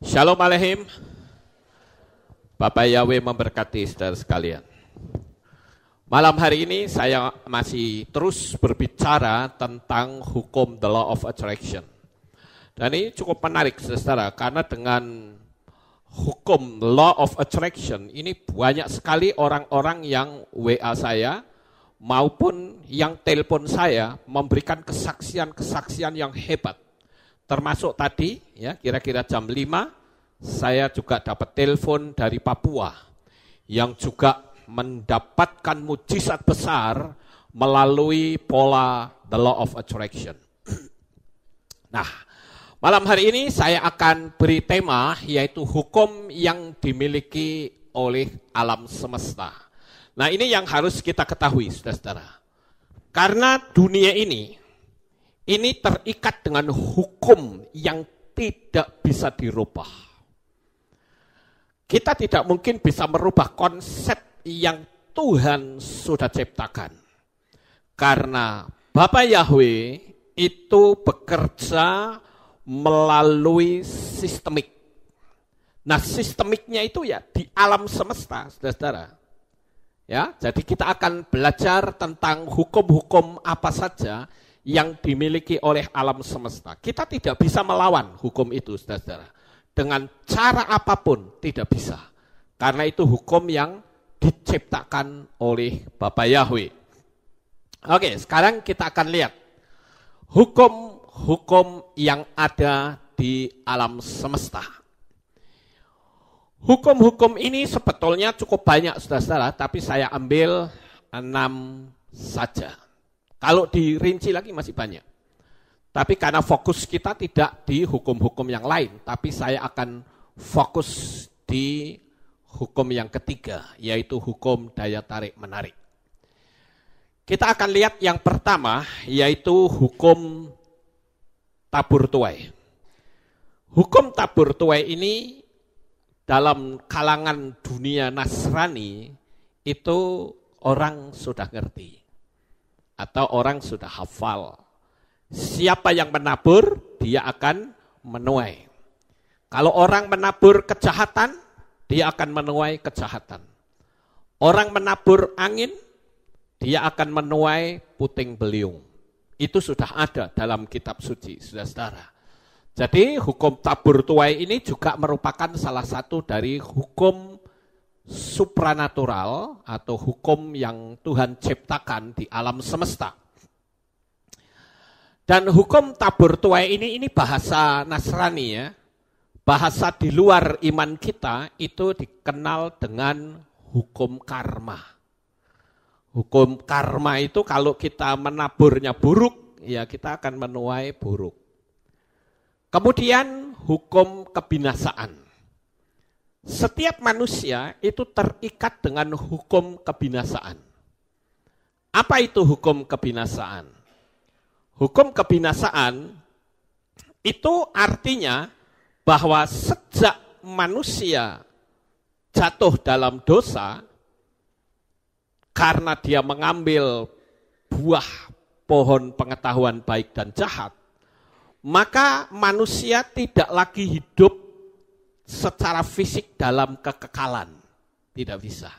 Shalom Aleihim. Bapak Yahweh memberkati saudara sekalian. Malam hari ini saya masih terus berbicara tentang hukum the law of attraction. Dan ini cukup menarik saudara, karena dengan hukum law of attraction ini banyak sekali orang-orang yang WA saya maupun yang telepon saya memberikan kesaksian-kesaksian yang hebat. Termasuk tadi ya kira-kira jam 5 saya juga dapat telepon dari Papua yang juga mendapatkan mujizat besar melalui pola the law of attraction. Nah, malam hari ini saya akan beri tema yaitu hukum yang dimiliki oleh alam semesta. Nah, ini yang harus kita ketahui, saudara-saudara. Karena dunia ini terikat dengan hukum yang tidak bisa dirubah. Kita tidak mungkin bisa merubah konsep yang Tuhan sudah ciptakan. Karena Bapa Yahweh itu bekerja melalui sistemik. Nah, sistemiknya itu ya di alam semesta, saudara-saudara. Ya, jadi kita akan belajar tentang hukum-hukum apa saja yang dimiliki oleh alam semesta. Kita tidak bisa melawan hukum itu, saudara-saudara. Dengan cara apapun tidak bisa. Karena itu hukum yang diciptakan oleh Bapa Yahweh. Oke, sekarang kita akan lihat hukum-hukum yang ada di alam semesta. Hukum-hukum ini sebetulnya cukup banyak, saudara-saudara, tapi saya ambil 6 saja. Kalau dirinci lagi masih banyak. Tapi karena fokus kita tidak di hukum-hukum yang lain, tapi saya akan fokus di hukum yang ketiga, yaitu hukum daya tarik-menarik. Kita akan lihat yang pertama, yaitu hukum tabur tuai. Hukum tabur tuai ini dalam kalangan dunia Nasrani itu orang sudah ngerti. Atau orang sudah hafal. Siapa yang menabur, dia akan menuai. Kalau orang menabur kejahatan, dia akan menuai kejahatan. Orang menabur angin, dia akan menuai puting beliung. Itu sudah ada dalam kitab suci, saudara-saudara. Jadi hukum tabur tuai ini juga merupakan salah satu dari hukum supranatural atau hukum yang Tuhan ciptakan di alam semesta. Dan hukum tabur tuai ini bahasa Nasrani ya. Bahasa di luar iman kita itu dikenal dengan hukum karma. Hukum karma itu kalau kita menaburnya buruk, ya kita akan menuai buruk. Kemudian hukum kebinasaan. Setiap manusia itu terikat dengan hukum kebinasaan. Apa itu hukum kebinasaan? Hukum kebinasaan itu artinya bahwa sejak manusia jatuh dalam dosa, karena dia mengambil buah pohon pengetahuan baik dan jahat, maka manusia tidak lagi hidup secara fisik dalam kekekalan. Tidak bisa.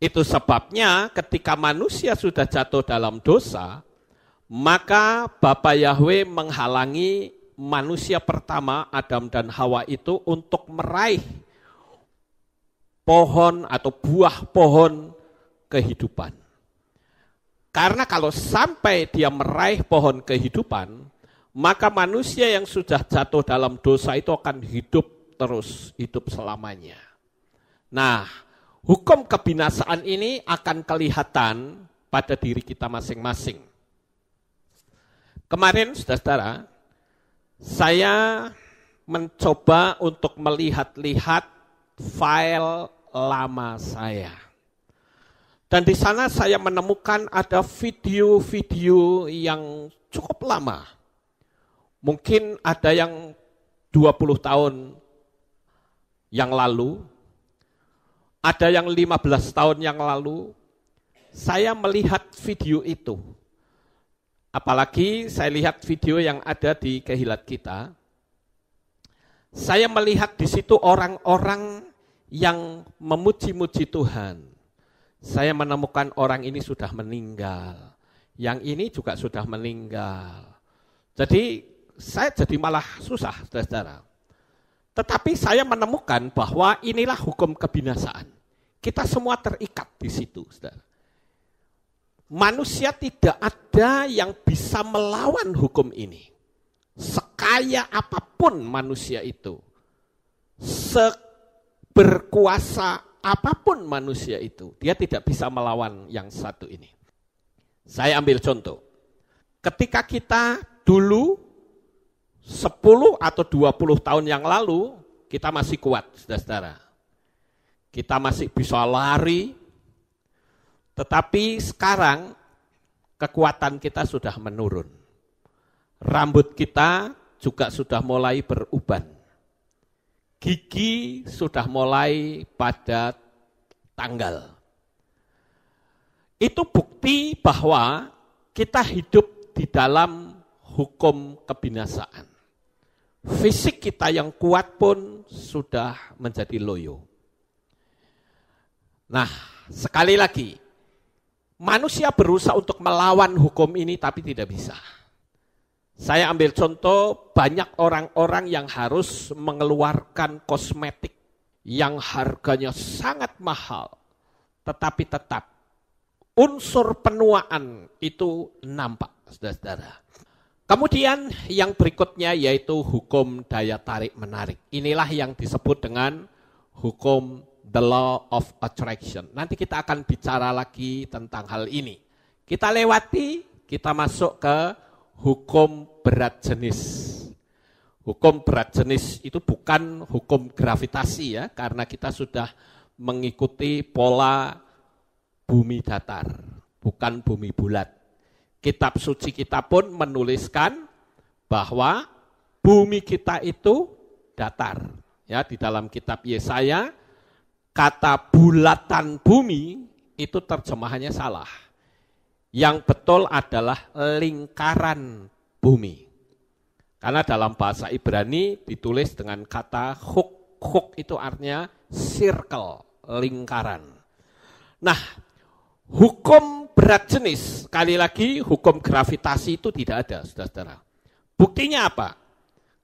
Itu sebabnya ketika manusia sudah jatuh dalam dosa, maka Bapa Yahweh menghalangi manusia pertama, Adam dan Hawa itu untuk meraih pohon atau buah pohon kehidupan. Karena kalau sampai dia meraih pohon kehidupan, maka manusia yang sudah jatuh dalam dosa itu akan hidup terus, hidup selamanya. Nah, hukum kebinasaan ini akan kelihatan pada diri kita masing-masing. Kemarin, saudara-saudara, saya mencoba untuk melihat-lihat file lama saya. Dan di sana saya menemukan ada video-video yang cukup lama. Mungkin ada yang 20 tahun yang lalu, ada yang 15 tahun yang lalu, saya melihat video itu. Apalagi saya lihat video yang ada di Kehilat kita. Saya melihat di situ orang-orang yang memuji-muji Tuhan. Saya menemukan orang ini sudah meninggal. Yang ini juga sudah meninggal. Jadi saya jadi malah susah, saudara-saudara. Tetapi saya menemukan bahwa inilah hukum kebinasaan. Kita semua terikat di situ, saudara. Manusia tidak ada yang bisa melawan hukum ini. Sekaya apapun manusia itu, seberkuasa apapun manusia itu, dia tidak bisa melawan yang satu ini. Saya ambil contoh. Ketika kita dulu 10 atau 20 tahun yang lalu, kita masih kuat, saudara-saudara. Kita masih bisa lari, tetapi sekarang kekuatan kita sudah menurun. Rambut kita juga sudah mulai beruban. Gigi sudah mulai pada tanggal. Itu bukti bahwa kita hidup di dalam hukum kebinasaan. Fisik kita yang kuat pun sudah menjadi loyo. Nah, sekali lagi, manusia berusaha untuk melawan hukum ini tapi tidak bisa. Saya ambil contoh, banyak orang-orang yang harus mengeluarkan kosmetik yang harganya sangat mahal, tetapi tetap unsur penuaan itu nampak, saudara-saudara. Kemudian yang berikutnya yaitu hukum daya tarik-menarik. Inilah yang disebut dengan hukum the law of attraction. Nanti kita akan bicara lagi tentang hal ini. Kita lewati, kita masuk ke hukum berat jenis. Hukum berat jenis itu bukan hukum gravitasi ya, karena kita sudah mengikuti pola bumi datar, bukan bumi bulat. Kitab suci kita pun menuliskan bahwa bumi kita itu datar. Ya, di dalam kitab Yesaya, kata bulatan bumi itu terjemahannya salah. Yang betul adalah lingkaran bumi. Karena dalam bahasa Ibrani ditulis dengan kata huk. Huk itu artinya circle, lingkaran. Nah, hukum berat jenis, sekali lagi hukum gravitasi itu tidak ada, saudara-saudara. Buktinya apa?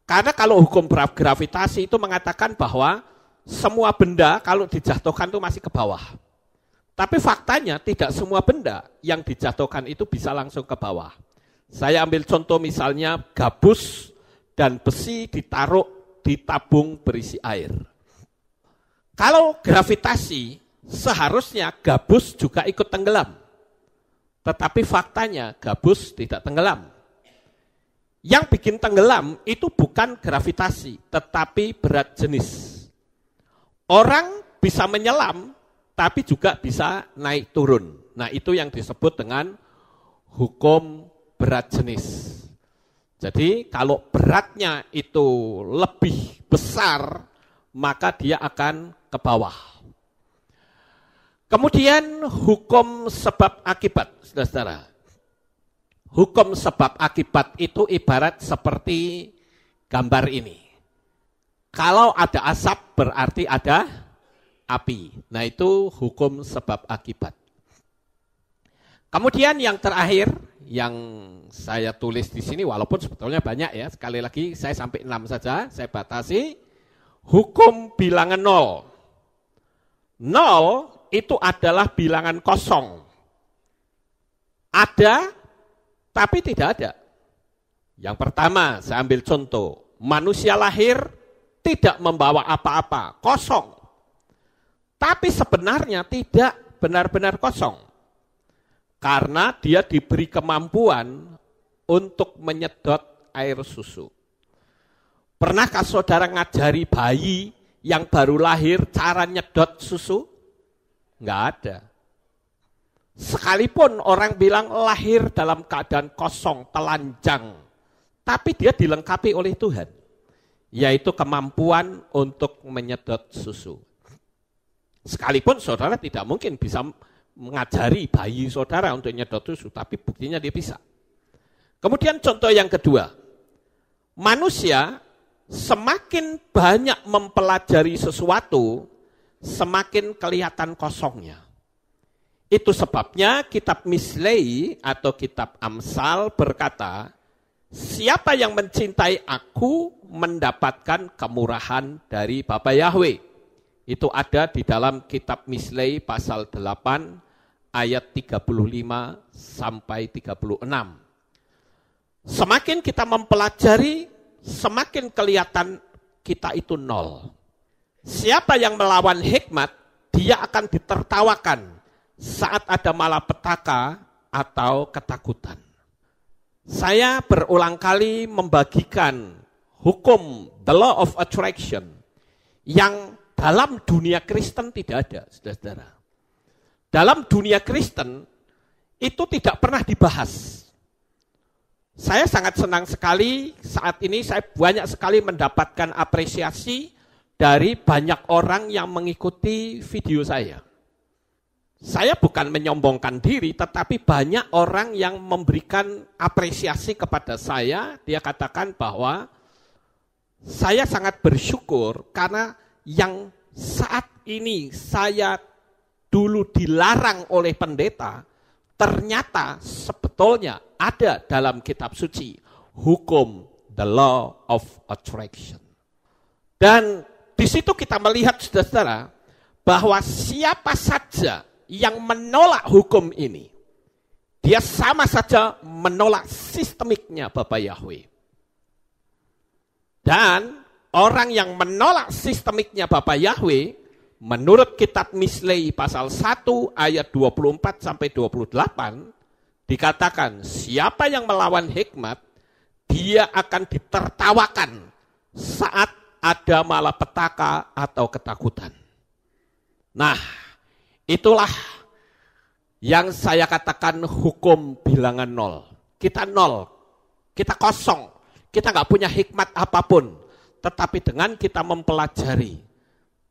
Karena kalau hukum gravitasi itu mengatakan bahwa semua benda kalau dijatuhkan itu masih ke bawah. Tapi faktanya tidak semua benda yang dijatuhkan itu bisa langsung ke bawah. Saya ambil contoh misalnya gabus dan besi ditaruh di tabung berisi air. Kalau gravitasi, seharusnya gabus juga ikut tenggelam. Tetapi faktanya gabus tidak tenggelam. Yang bikin tenggelam itu bukan gravitasi, tetapi berat jenis. Orang bisa menyelam, tapi juga bisa naik turun. Nah, itu yang disebut dengan hukum berat jenis. Jadi kalau beratnya itu lebih besar, maka dia akan ke bawah. Kemudian hukum sebab akibat, saudara-saudara. Hukum sebab akibat itu ibarat seperti gambar ini. Kalau ada asap berarti ada api. Nah, itu hukum sebab akibat. Kemudian yang terakhir yang saya tulis di sini, walaupun sebetulnya banyak ya, sekali lagi saya sampai 6 saja, saya batasi. Hukum bilangan 0. 0 itu adalah bilangan kosong. Ada, tapi tidak ada. Yang pertama, saya ambil contoh. Manusia lahir tidak membawa apa-apa, kosong. Tapi sebenarnya tidak benar-benar kosong. Karena dia diberi kemampuan untuk menyedot air susu. Pernahkah saudara ngajari bayi yang baru lahir cara nyedot susu? Enggak ada. Sekalipun orang bilang lahir dalam keadaan kosong, telanjang, tapi dia dilengkapi oleh Tuhan, yaitu kemampuan untuk menyedot susu. Sekalipun saudara tidak mungkin bisa mengajari bayi saudara untuk nyedot susu, tapi buktinya dia bisa. Kemudian contoh yang kedua, manusia semakin banyak mempelajari sesuatu, semakin kelihatan kosongnya. Itu sebabnya kitab Mislei atau kitab Amsal berkata, siapa yang mencintai aku mendapatkan kemurahan dari Bapa Yahweh. Itu ada di dalam kitab Mislei pasal 8 ayat 35 sampai 36. Semakin kita mempelajari, semakin kelihatan kita itu nol. Siapa yang melawan hikmat, dia akan ditertawakan saat ada malapetaka atau ketakutan. Saya berulang kali membagikan hukum the law of attraction yang dalam dunia Kristen tidak ada, saudara-saudara. Dalam dunia Kristen itu tidak pernah dibahas. Saya sangat senang sekali saat ini saya banyak sekali mendapatkan apresiasi dari banyak orang yang mengikuti video saya. Saya bukan menyombongkan diri, tetapi banyak orang yang memberikan apresiasi kepada saya. Dia katakan bahwa saya sangat bersyukur karena yang saat ini saya dulu dilarang oleh pendeta, ternyata sebetulnya ada dalam kitab suci, hukum the law of attraction. Dan di situ kita melihat, saudara-saudara, bahwa siapa saja yang menolak hukum ini, dia sama saja menolak sistemiknya Bapa Yahweh. Dan orang yang menolak sistemiknya Bapa Yahweh, menurut kitab Mislei pasal 1 ayat 24 sampai 28, dikatakan siapa yang melawan hikmat, dia akan ditertawakan saat ada malapetaka atau ketakutan. Nah, itulah yang saya katakan hukum bilangan nol. Kita nol, kita kosong, kita nggak punya hikmat apapun. Tetapi dengan kita mempelajari,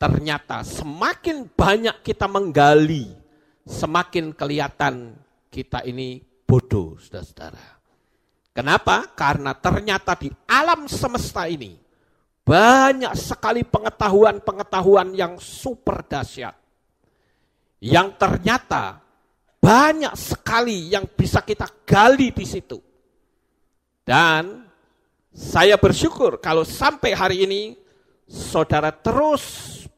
ternyata semakin banyak kita menggali, semakin kelihatan kita ini bodoh, saudara-saudara. Kenapa? Karena ternyata di alam semesta ini, banyak sekali pengetahuan-pengetahuan yang super dahsyat. Yang ternyata banyak sekali yang bisa kita gali di situ. Dan saya bersyukur kalau sampai hari ini saudara terus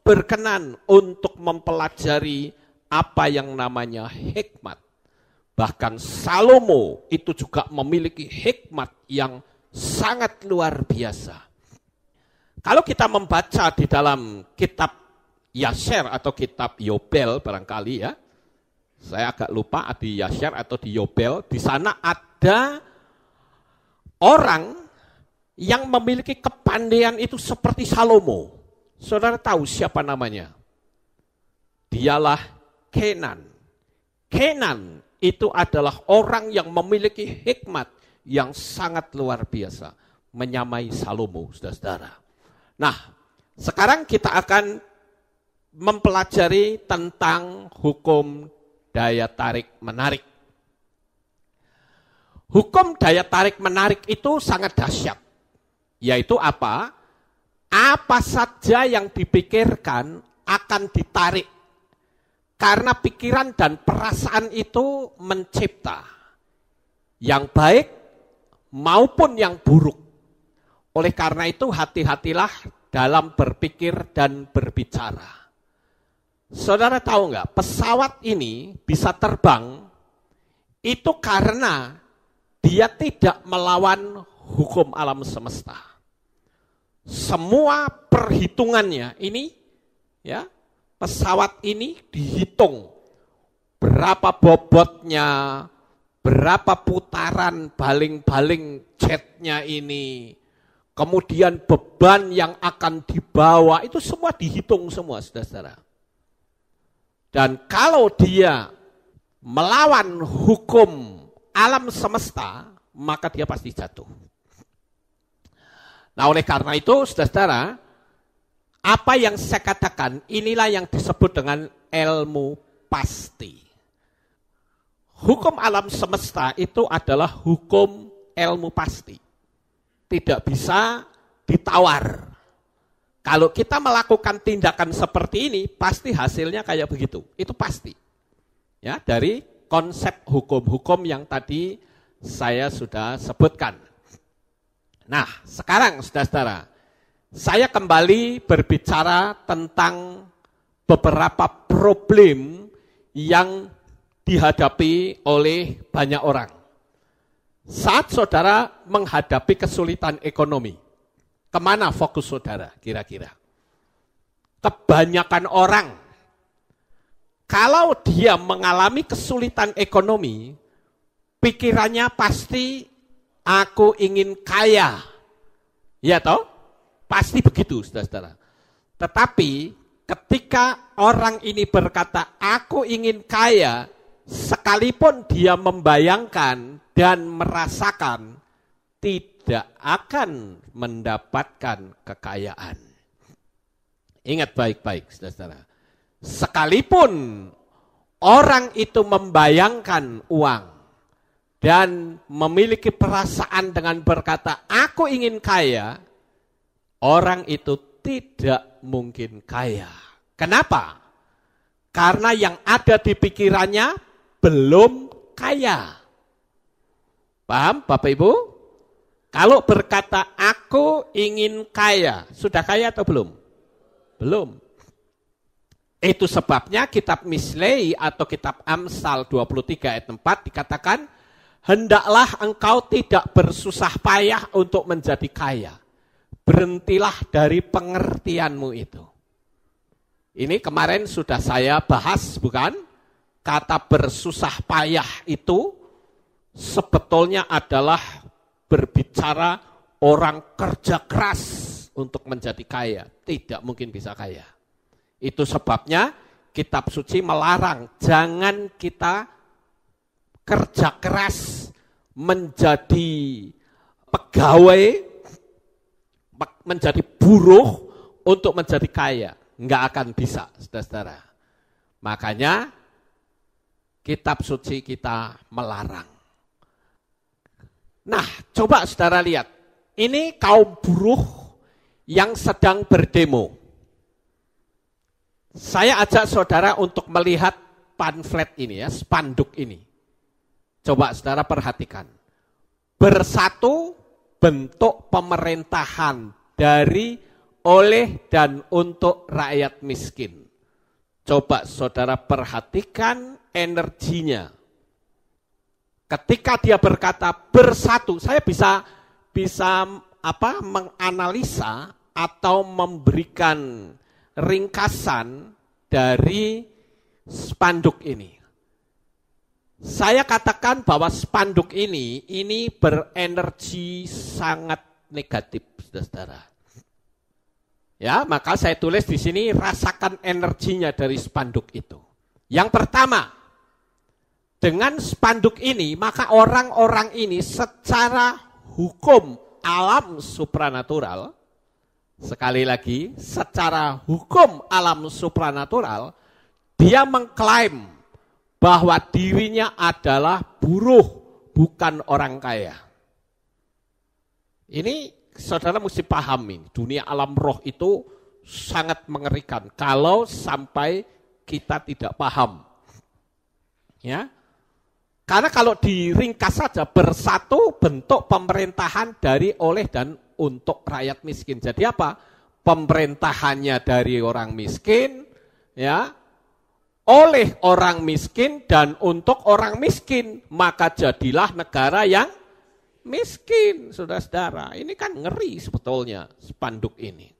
berkenan untuk mempelajari apa yang namanya hikmat. Bahkan Salomo itu juga memiliki hikmat yang sangat luar biasa. Kalau kita membaca di dalam kitab Yasher atau kitab Yobel barangkali ya, saya agak lupa di Yasher atau di Yobel, di sana ada orang yang memiliki kepandaian itu seperti Salomo. Saudara tahu siapa namanya? Dialah Kenan. Kenan itu adalah orang yang memiliki hikmat yang sangat luar biasa, menyamai Salomo, saudara-saudara. Nah, sekarang kita akan mempelajari tentang hukum daya tarik menarik. Hukum daya tarik menarik itu sangat dahsyat. Yaitu apa? Apa saja yang dipikirkan akan ditarik. Karena pikiran dan perasaan itu mencipta yang baik maupun yang buruk. Oleh karena itu hati-hatilah dalam berpikir dan berbicara. Saudara tahu nggak, pesawat ini bisa terbang itu karena dia tidak melawan hukum alam semesta. Semua perhitungannya ini, ya, pesawat ini dihitung berapa bobotnya, berapa putaran baling-baling jetnya ini, kemudian beban yang akan dibawa, itu semua dihitung semua, saudara-saudara. Dan kalau dia melawan hukum alam semesta, maka dia pasti jatuh. Nah, oleh karena itu, saudara-saudara, apa yang saya katakan, inilah yang disebut dengan ilmu pasti. Hukum alam semesta itu adalah hukum ilmu pasti. Tidak bisa ditawar. Kalau kita melakukan tindakan seperti ini, pasti hasilnya kayak begitu. Itu pasti. Ya, dari konsep hukum-hukum yang tadi saya sudah sebutkan. Nah, sekarang saudara-saudara, saya kembali berbicara tentang beberapa problem yang dihadapi oleh banyak orang. Saat saudara menghadapi kesulitan ekonomi, kemana fokus saudara kira-kira? Kebanyakan orang, kalau dia mengalami kesulitan ekonomi, pikirannya pasti aku ingin kaya. Ya toh? Pasti begitu, saudara-saudara. Tetapi ketika orang ini berkata, aku ingin kaya, sekalipun dia membayangkan dan merasakan, tidak akan mendapatkan kekayaan. Ingat baik-baik, saudara-saudara. Sekalipun orang itu membayangkan uang dan memiliki perasaan dengan berkata, aku ingin kaya, orang itu tidak mungkin kaya. Kenapa? Karena yang ada di pikirannya belum kaya. Paham Bapak Ibu? Kalau berkata aku ingin kaya, sudah kaya atau belum? Belum. Itu sebabnya kitab Mislei atau kitab Amsal 23 ayat 4 dikatakan, hendaklah engkau tidak bersusah payah untuk menjadi kaya. Berhentilah dari pengertianmu itu. Ini kemarin sudah saya bahas, bukan? Kata bersusah payah itu sebetulnya adalah berbicara orang kerja keras untuk menjadi kaya. Tidak mungkin bisa kaya. Itu sebabnya kitab suci melarang, jangan kita kerja keras menjadi pegawai, menjadi buruh untuk menjadi kaya. Enggak akan bisa, saudara-saudara. Makanya kitab suci kita melarang. Nah, coba saudara lihat. Ini kaum buruh yang sedang berdemo. Saya ajak saudara untuk melihat pamflet ini ya, spanduk ini. Coba saudara perhatikan. Bersatu bentuk pemerintahan dari, oleh, dan untuk rakyat miskin. Coba saudara perhatikan energinya. Ketika dia berkata bersatu, saya bisa menganalisa atau memberikan ringkasan dari spanduk ini. Saya katakan bahwa spanduk ini berenergi sangat negatif, saudara. Ya, maka saya tulis di sini, rasakan energinya dari spanduk itu. Yang pertama, dengan spanduk ini, maka orang-orang ini secara hukum alam supranatural, sekali lagi, secara hukum alam supranatural, dia mengklaim bahwa dirinya adalah buruh, bukan orang kaya. Ini saudara mesti paham ini, dunia alam roh itu sangat mengerikan kalau sampai kita tidak paham. Ya. Karena kalau diringkas saja, bersatu bentuk pemerintahan dari, oleh, dan untuk rakyat miskin. Jadi apa? Pemerintahannya dari orang miskin, ya, oleh orang miskin dan untuk orang miskin. Maka jadilah negara yang miskin, saudara-saudara. Ini kan ngeri sebetulnya spanduk ini.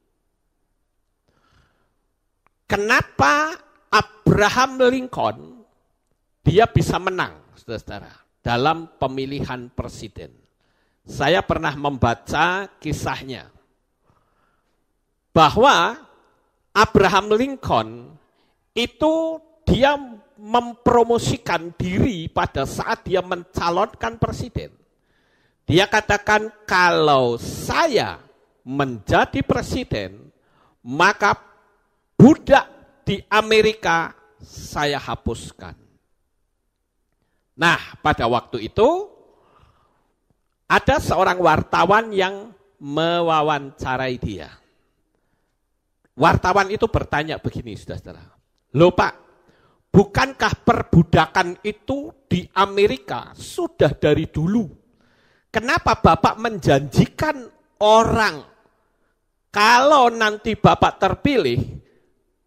Kenapa Abraham Lincoln dia bisa menang, saudara-saudara, dalam pemilihan presiden? Saya pernah membaca kisahnya bahwa Abraham Lincoln itu dia mempromosikan diri pada saat dia mencalonkan presiden. Dia katakan, kalau saya menjadi presiden, maka budak di Amerika saya hapuskan. Nah, pada waktu itu ada seorang wartawan yang mewawancarai dia. Wartawan itu bertanya begini, saudara-saudara. Loh Pak, bukankah perbudakan itu di Amerika sudah dari dulu? Kenapa Bapak menjanjikan orang kalau nanti Bapak terpilih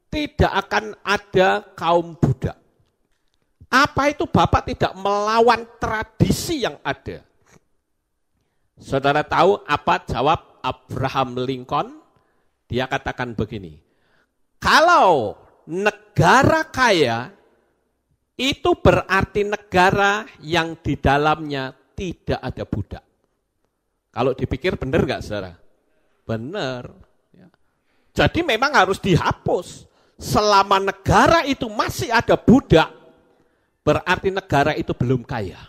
tidak akan ada kaum budak? Apa itu Bapak tidak melawan tradisi yang ada? Saudara tahu apa jawab Abraham Lincoln? Dia katakan begini, kalau negara kaya itu berarti negara yang di dalamnya tidak ada budak. Kalau dipikir benar nggak saudara? Benar. Jadi memang harus dihapus. Selama negara itu masih ada budak, berarti negara itu belum kaya.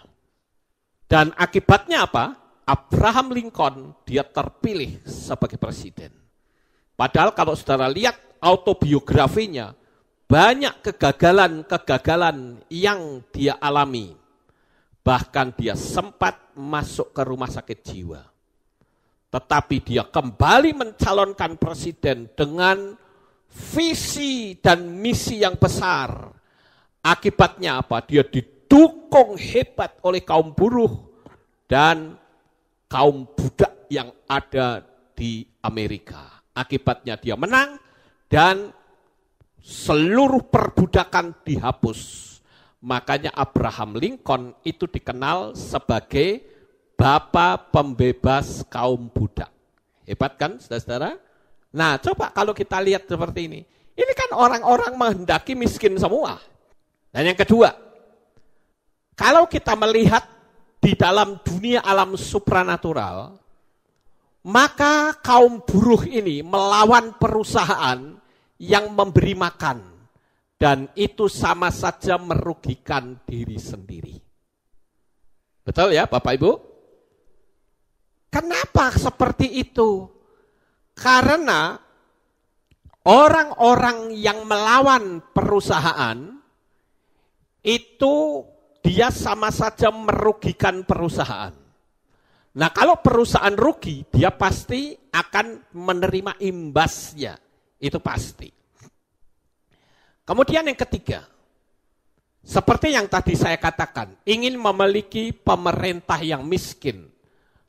Dan akibatnya apa? Abraham Lincoln dia terpilih sebagai presiden. Padahal kalau saudara lihat autobiografinya, banyak kegagalan-kegagalan yang dia alami. Bahkan dia sempat masuk ke rumah sakit jiwa. Tetapi dia kembali mencalonkan presiden dengan visi dan misi yang besar. Akibatnya apa? Dia didukung hebat oleh kaum buruh dan kaum budak yang ada di Amerika. Akibatnya dia menang dan seluruh perbudakan dihapus. Makanya Abraham Lincoln itu dikenal sebagai Bapak Pembebas kaum budak. Hebat kan saudara-saudara? Nah coba kalau kita lihat seperti ini. Ini kan orang-orang menghendaki miskin semua. Dan yang kedua, kalau kita melihat di dalam dunia alam supranatural, maka kaum buruh ini melawan perusahaan yang memberi makan. Dan itu sama saja merugikan diri sendiri. Betul ya Bapak Ibu? Kenapa seperti itu? Karena orang-orang yang melawan perusahaan, itu dia sama saja merugikan perusahaan. Nah kalau perusahaan rugi, dia pasti akan menerima imbasnya. Itu pasti. Kemudian yang ketiga, seperti yang tadi saya katakan, ingin memiliki pemerintah yang miskin.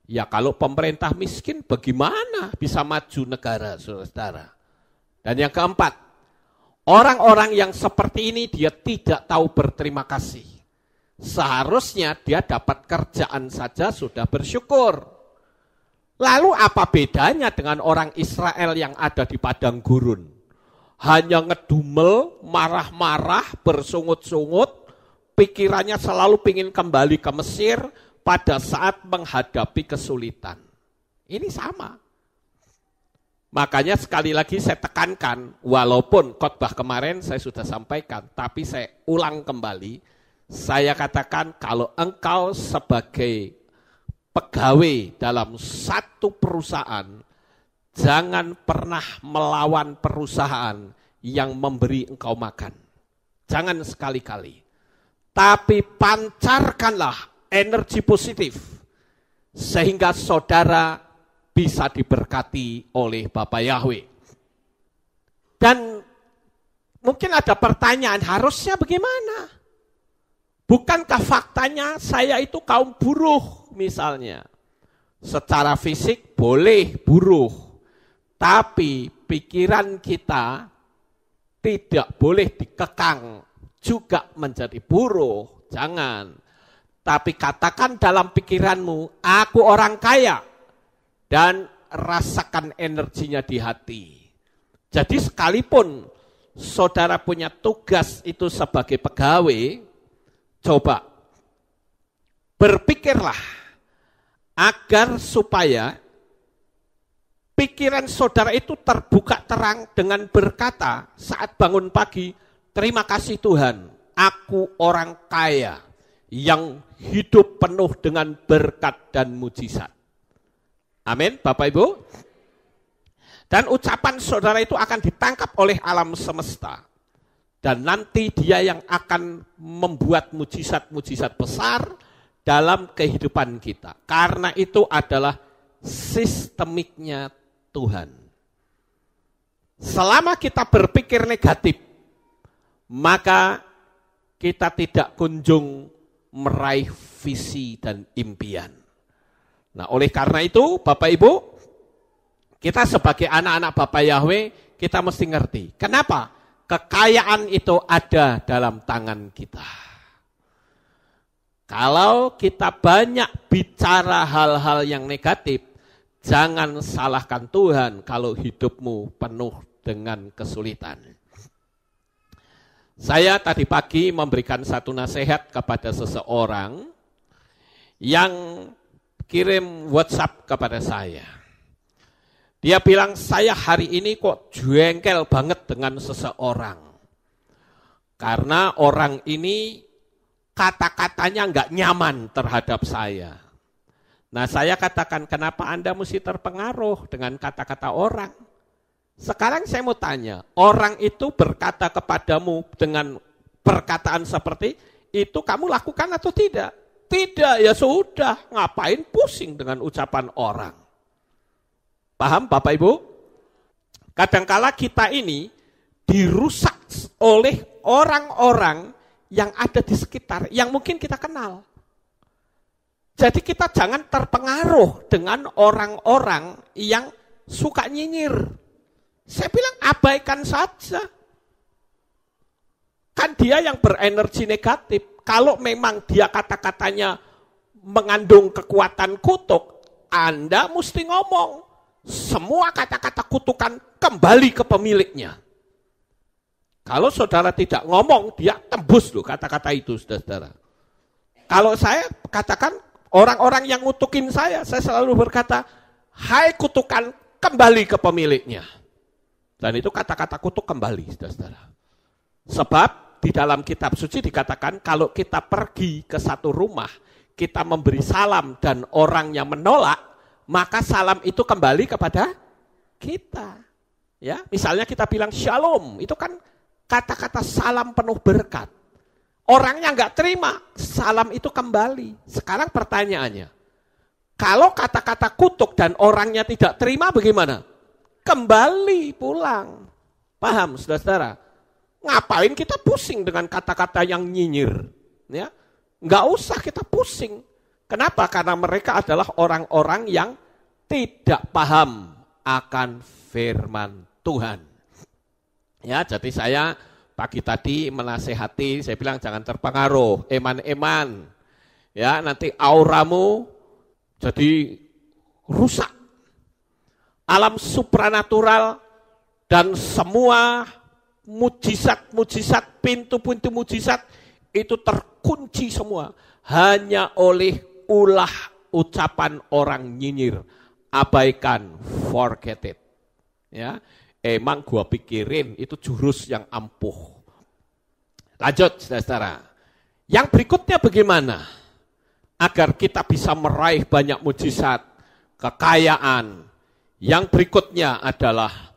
Ya kalau pemerintah miskin, bagaimana bisa maju negara, saudara-saudara? Dan yang keempat, orang-orang yang seperti ini dia tidak tahu berterima kasih. Seharusnya dia dapat kerjaan saja sudah bersyukur. Lalu apa bedanya dengan orang Israel yang ada di padang gurun? Hanya ngedumel, marah-marah, bersungut-sungut, pikirannya selalu ingin kembali ke Mesir pada saat menghadapi kesulitan. Ini sama. Makanya sekali lagi saya tekankan, walaupun khotbah kemarin saya sudah sampaikan, tapi saya ulang kembali. Saya katakan kalau engkau sebagai pegawai dalam satu perusahaan, jangan pernah melawan perusahaan yang memberi engkau makan. Jangan sekali-kali. Tapi pancarkanlah energi positif, sehingga saudara bisa diberkati oleh Bapak Yahweh. Dan mungkin ada pertanyaan, harusnya bagaimana? Bukankah faktanya saya itu kaum buruh misalnya. Secara fisik boleh buruh, tapi pikiran kita tidak boleh dikekang juga menjadi buruh. Jangan. Tapi katakan dalam pikiranmu, aku orang kaya. Dan rasakan energinya di hati. Jadi sekalipun saudara punya tugas itu sebagai pegawai, coba berpikirlah agar supaya pikiran saudara itu terbuka terang dengan berkata saat bangun pagi, terima kasih Tuhan, aku orang kaya yang hidup penuh dengan berkat dan mujizat. Amin, Bapak Ibu. Dan ucapan saudara itu akan ditangkap oleh alam semesta. Dan nanti dia yang akan membuat mujizat-mujizat besar dalam kehidupan kita. Karena itu adalah sistemiknya Tuhan. Selama kita berpikir negatif, maka kita tidak kunjung meraih visi dan impian. Nah, oleh karena itu, Bapak Ibu, kita sebagai anak-anak Bapak Yahweh, kita mesti ngerti. Kenapa? Kekayaan itu ada dalam tangan kita. Kalau kita banyak bicara hal-hal yang negatif, jangan salahkan Tuhan kalau hidupmu penuh dengan kesulitan. Saya tadi pagi memberikan satu nasihat kepada seseorang yang kirim WhatsApp kepada saya. Dia bilang, saya hari ini kok jengkel banget dengan seseorang. Karena orang ini kata-katanya nggak nyaman terhadap saya. Nah, saya katakan, kenapa Anda mesti terpengaruh dengan kata-kata orang? Sekarang saya mau tanya, orang itu berkata kepadamu dengan perkataan seperti itu, kamu lakukan atau tidak? Tidak, ya sudah, ngapain pusing dengan ucapan orang? Paham Bapak Ibu? Kadangkala kita ini dirusak oleh orang-orang yang ada di sekitar, yang mungkin kita kenal. Jadi kita jangan terpengaruh dengan orang-orang yang suka nyinyir. Saya bilang abaikan saja. Kan dia yang berenergi negatif. Kalau memang dia kata-katanya mengandung kekuatan kutuk, Anda mesti ngomong. Semua kata-kata kutukan kembali ke pemiliknya. Kalau saudara tidak ngomong, dia tembus loh kata-kata itu, saudara. Kalau saya katakan, orang-orang yang ngutukin saya selalu berkata, hai kutukan, kembali ke pemiliknya. Dan itu kata-kata kutuk kembali, saudara. Sebab di dalam kitab suci dikatakan, kalau kita pergi ke satu rumah, kita memberi salam dan orangnya menolak, maka salam itu kembali kepada kita. Ya, misalnya kita bilang shalom, itu kan kata-kata salam penuh berkat. Orangnya enggak terima, salam itu kembali. Sekarang pertanyaannya, kalau kata-kata kutuk dan orangnya tidak terima bagaimana? Kembali pulang. Paham, saudara-saudara? Ngapain kita pusing dengan kata-kata yang nyinyir? Ya, enggak usah kita pusing. Kenapa? Karena mereka adalah orang-orang yang tidak paham akan firman Tuhan. Ya, jadi saya pagi tadi menasehati, saya bilang jangan terpengaruh, eman-eman. Ya, nanti auramu jadi rusak. Alam supranatural dan semua mujizat-mujizat, pintu-pintu mujizat itu terkunci semua hanya oleh ulah ucapan orang nyinyir. Abaikan, forget it. Ya, emang gua pikirin itu jurus yang ampuh. Lanjut, saudara. Yang berikutnya bagaimana? Agar kita bisa meraih banyak mujizat, kekayaan. Yang berikutnya adalah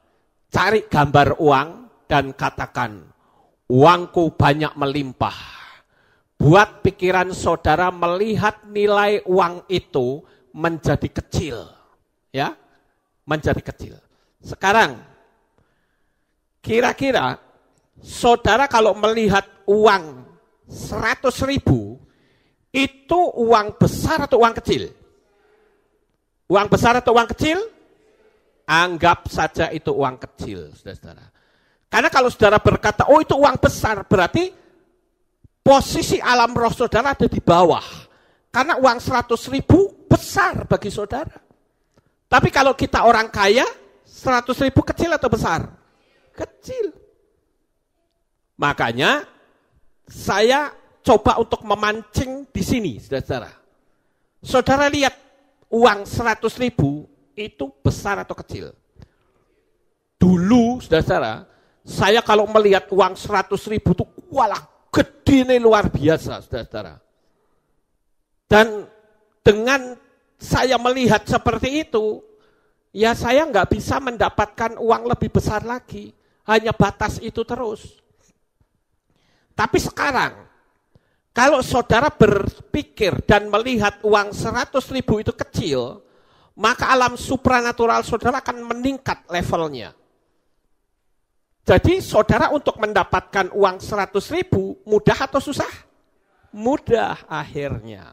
cari gambar uang dan katakan, uangku banyak melimpah. Buat pikiran saudara melihat nilai uang itu menjadi kecil. Ya, menjadi kecil. Sekarang, kira-kira saudara kalau melihat uang 100.000, itu uang besar atau uang kecil? Uang besar atau uang kecil? Anggap saja itu uang kecil, saudara-saudara. Karena kalau saudara berkata, oh itu uang besar, berarti posisi alam roh saudara ada di bawah. Karena uang 100.000 besar bagi saudara. Tapi kalau kita orang kaya, 100.000 kecil atau besar? Kecil. Makanya saya coba untuk memancing di sini, saudara. Saudara lihat uang 100.000 itu besar atau kecil? Dulu, saudara, saya kalau melihat uang 100.000 itu walah gede nih luar biasa, saudara. Dan dengan saya melihat seperti itu, ya saya nggak bisa mendapatkan uang lebih besar lagi. Hanya batas itu terus. Tapi sekarang, kalau saudara berpikir dan melihat uang 100.000 itu kecil, maka alam supranatural saudara akan meningkat levelnya. Jadi saudara untuk mendapatkan uang 100.000 mudah atau susah? Mudah akhirnya.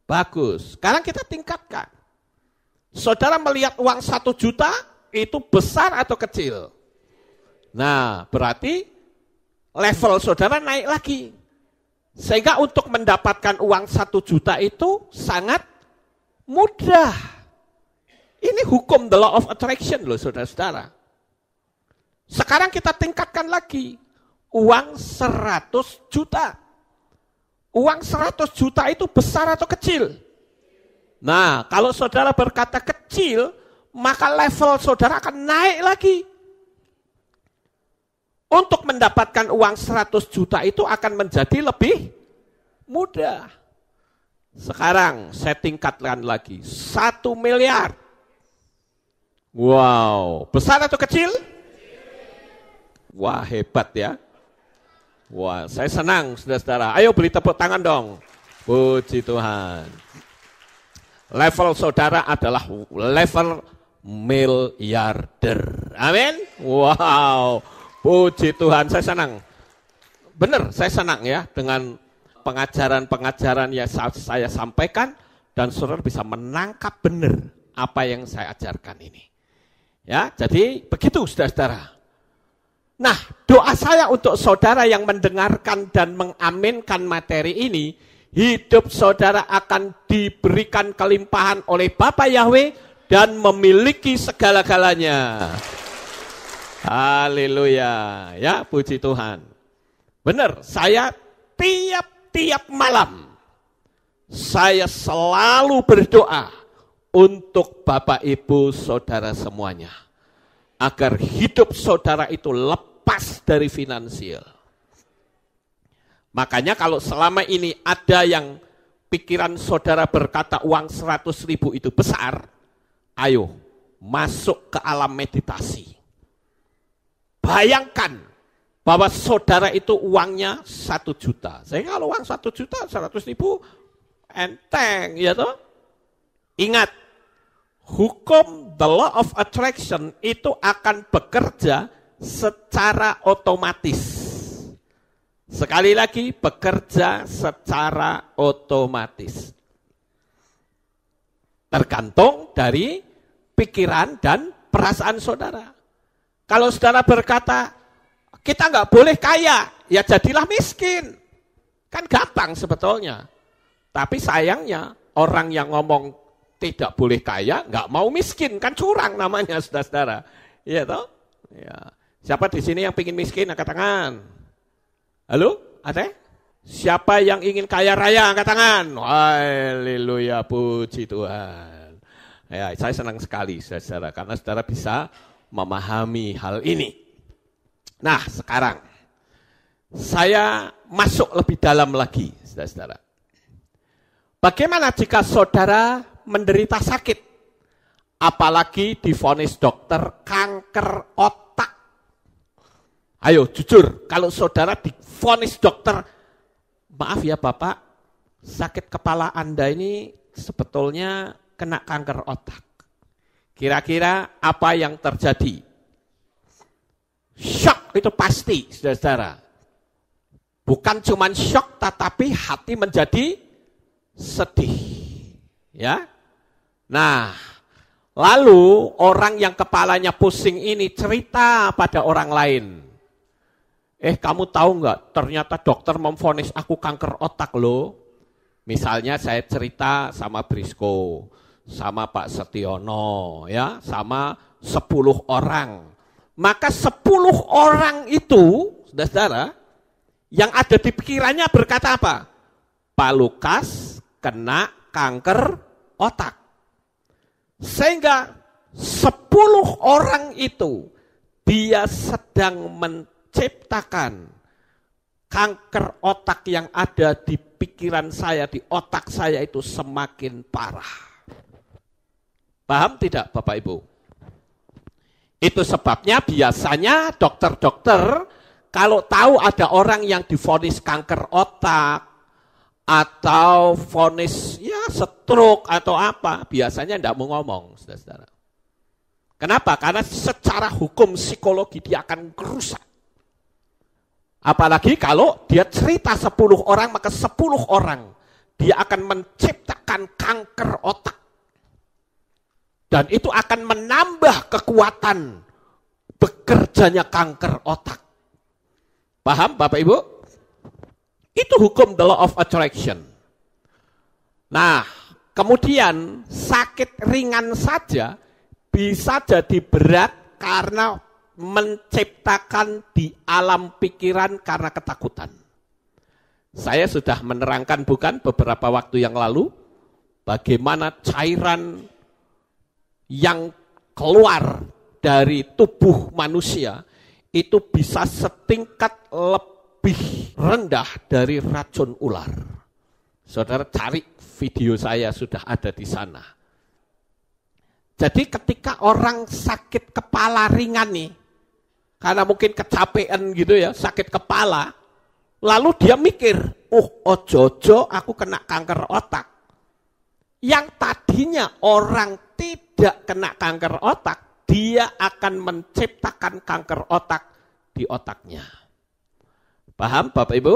Bagus. Sekarang kita tingkatkan. Saudara melihat uang 1 juta itu besar atau kecil? Nah, berarti level saudara naik lagi. Sehingga untuk mendapatkan uang 1 juta itu sangat mudah. Ini hukum the law of attraction loh saudara-saudara. Sekarang kita tingkatkan lagi. Uang 100 juta. Uang 100 juta itu besar atau kecil? Nah, kalau saudara berkata kecil, maka level saudara akan naik lagi. Untuk mendapatkan uang 100 juta itu akan menjadi lebih mudah. Sekarang saya tingkatkan lagi, 1 miliar. Wow, besar atau kecil? Wah, hebat ya. Wah, saya senang saudara-saudara. Ayo beri tepuk tangan dong. Puji Tuhan. Level saudara adalah level miliarder. Amin. Wow. Puji Tuhan, saya senang. Benar, saya senang ya dengan pengajaran-pengajaran yang saya sampaikan dan saudara bisa menangkap benar apa yang saya ajarkan ini. Ya, jadi begitu saudara-saudara. Nah, doa saya untuk saudara yang mendengarkan dan mengaminkan materi ini, hidup saudara akan diberikan kelimpahan oleh Bapa Yahweh dan memiliki segala-galanya. Haleluya, ya puji Tuhan. Benar, saya tiap malam, saya selalu berdoa untuk Bapak Ibu saudara semuanya. Agar hidup saudara itu lepas dari finansial. Makanya kalau selama ini ada yang pikiran saudara berkata uang 100.000 itu besar, ayo masuk ke alam meditasi. Bayangkan bahwa saudara itu uangnya 1 juta. Saya kalau uang 1 juta, 100.000 enteng, ya toh? Ingat, hukum the law of attraction itu akan bekerja secara otomatis. Sekali lagi, bekerja secara otomatis. Tergantung dari pikiran dan perasaan saudara. Kalau saudara berkata, kita nggak boleh kaya, ya jadilah miskin. Kan gampang sebetulnya. Tapi sayangnya, orang yang ngomong tidak boleh kaya, nggak mau miskin, kan curang namanya saudara-saudara. Iya toh? Ya. Siapa di sini yang ingin miskin, angkat tangan. Halo, ada? Siapa yang ingin kaya raya, angkat tangan. Haleluya, puji Tuhan. Ya, saya senang sekali saudara, karena saudara bisa memahami hal ini. Nah, sekarang saya masuk lebih dalam lagi, saudara-saudara. Bagaimana jika saudara menderita sakit, apalagi divonis dokter kanker otak? Ayo jujur, kalau saudara divonis dokter, maaf ya Bapak, sakit kepala Anda ini sebetulnya kena kanker otak. Kira-kira apa yang terjadi? Shock itu pasti, saudara-saudara. Bukan cuma shock, tetapi hati menjadi sedih. Ya. Nah, lalu orang yang kepalanya pusing ini cerita pada orang lain. Kamu tahu nggak? Ternyata dokter memvonis aku kanker otak loh. Misalnya saya cerita sama Brisco, sama Pak Setiono, ya, sama 10 orang. Maka 10 orang itu, saudara, yang ada di pikirannya berkata apa? Pak Lukas kena kanker otak. Sehingga 10 orang itu, dia sedang menciptakan kanker otak yang ada di pikiran saya, di otak saya itu semakin parah. Paham tidak Bapak Ibu? Itu sebabnya biasanya dokter-dokter kalau tahu ada orang yang divonis kanker otak atau vonis ya stroke atau apa, biasanya tidak mau ngomong, saudara-saudara. Kenapa? Karena secara hukum psikologi dia akan rusak. Apalagi kalau dia cerita 10 orang, maka 10 orang dia akan menciptakan kanker otak. Dan itu akan menambah kekuatan bekerjanya kanker otak. Paham Bapak Ibu? Itu hukum the law of attraction. Nah, kemudian sakit ringan saja bisa jadi berat karena menciptakan di alam pikiran karena ketakutan. Saya sudah menerangkan bukan beberapa waktu yang lalu bagaimana cairan yang keluar dari tubuh manusia itu bisa setingkat lebih rendah dari racun ular. Saudara cari video saya sudah ada di sana. Jadi ketika orang sakit kepala ringan nih, karena mungkin kecapean gitu ya, sakit kepala, lalu dia mikir, ojo-ojo aku kena kanker otak. Yang tadinya orang tidak kena kanker otak, dia akan menciptakan kanker otak di otaknya. Paham Bapak Ibu?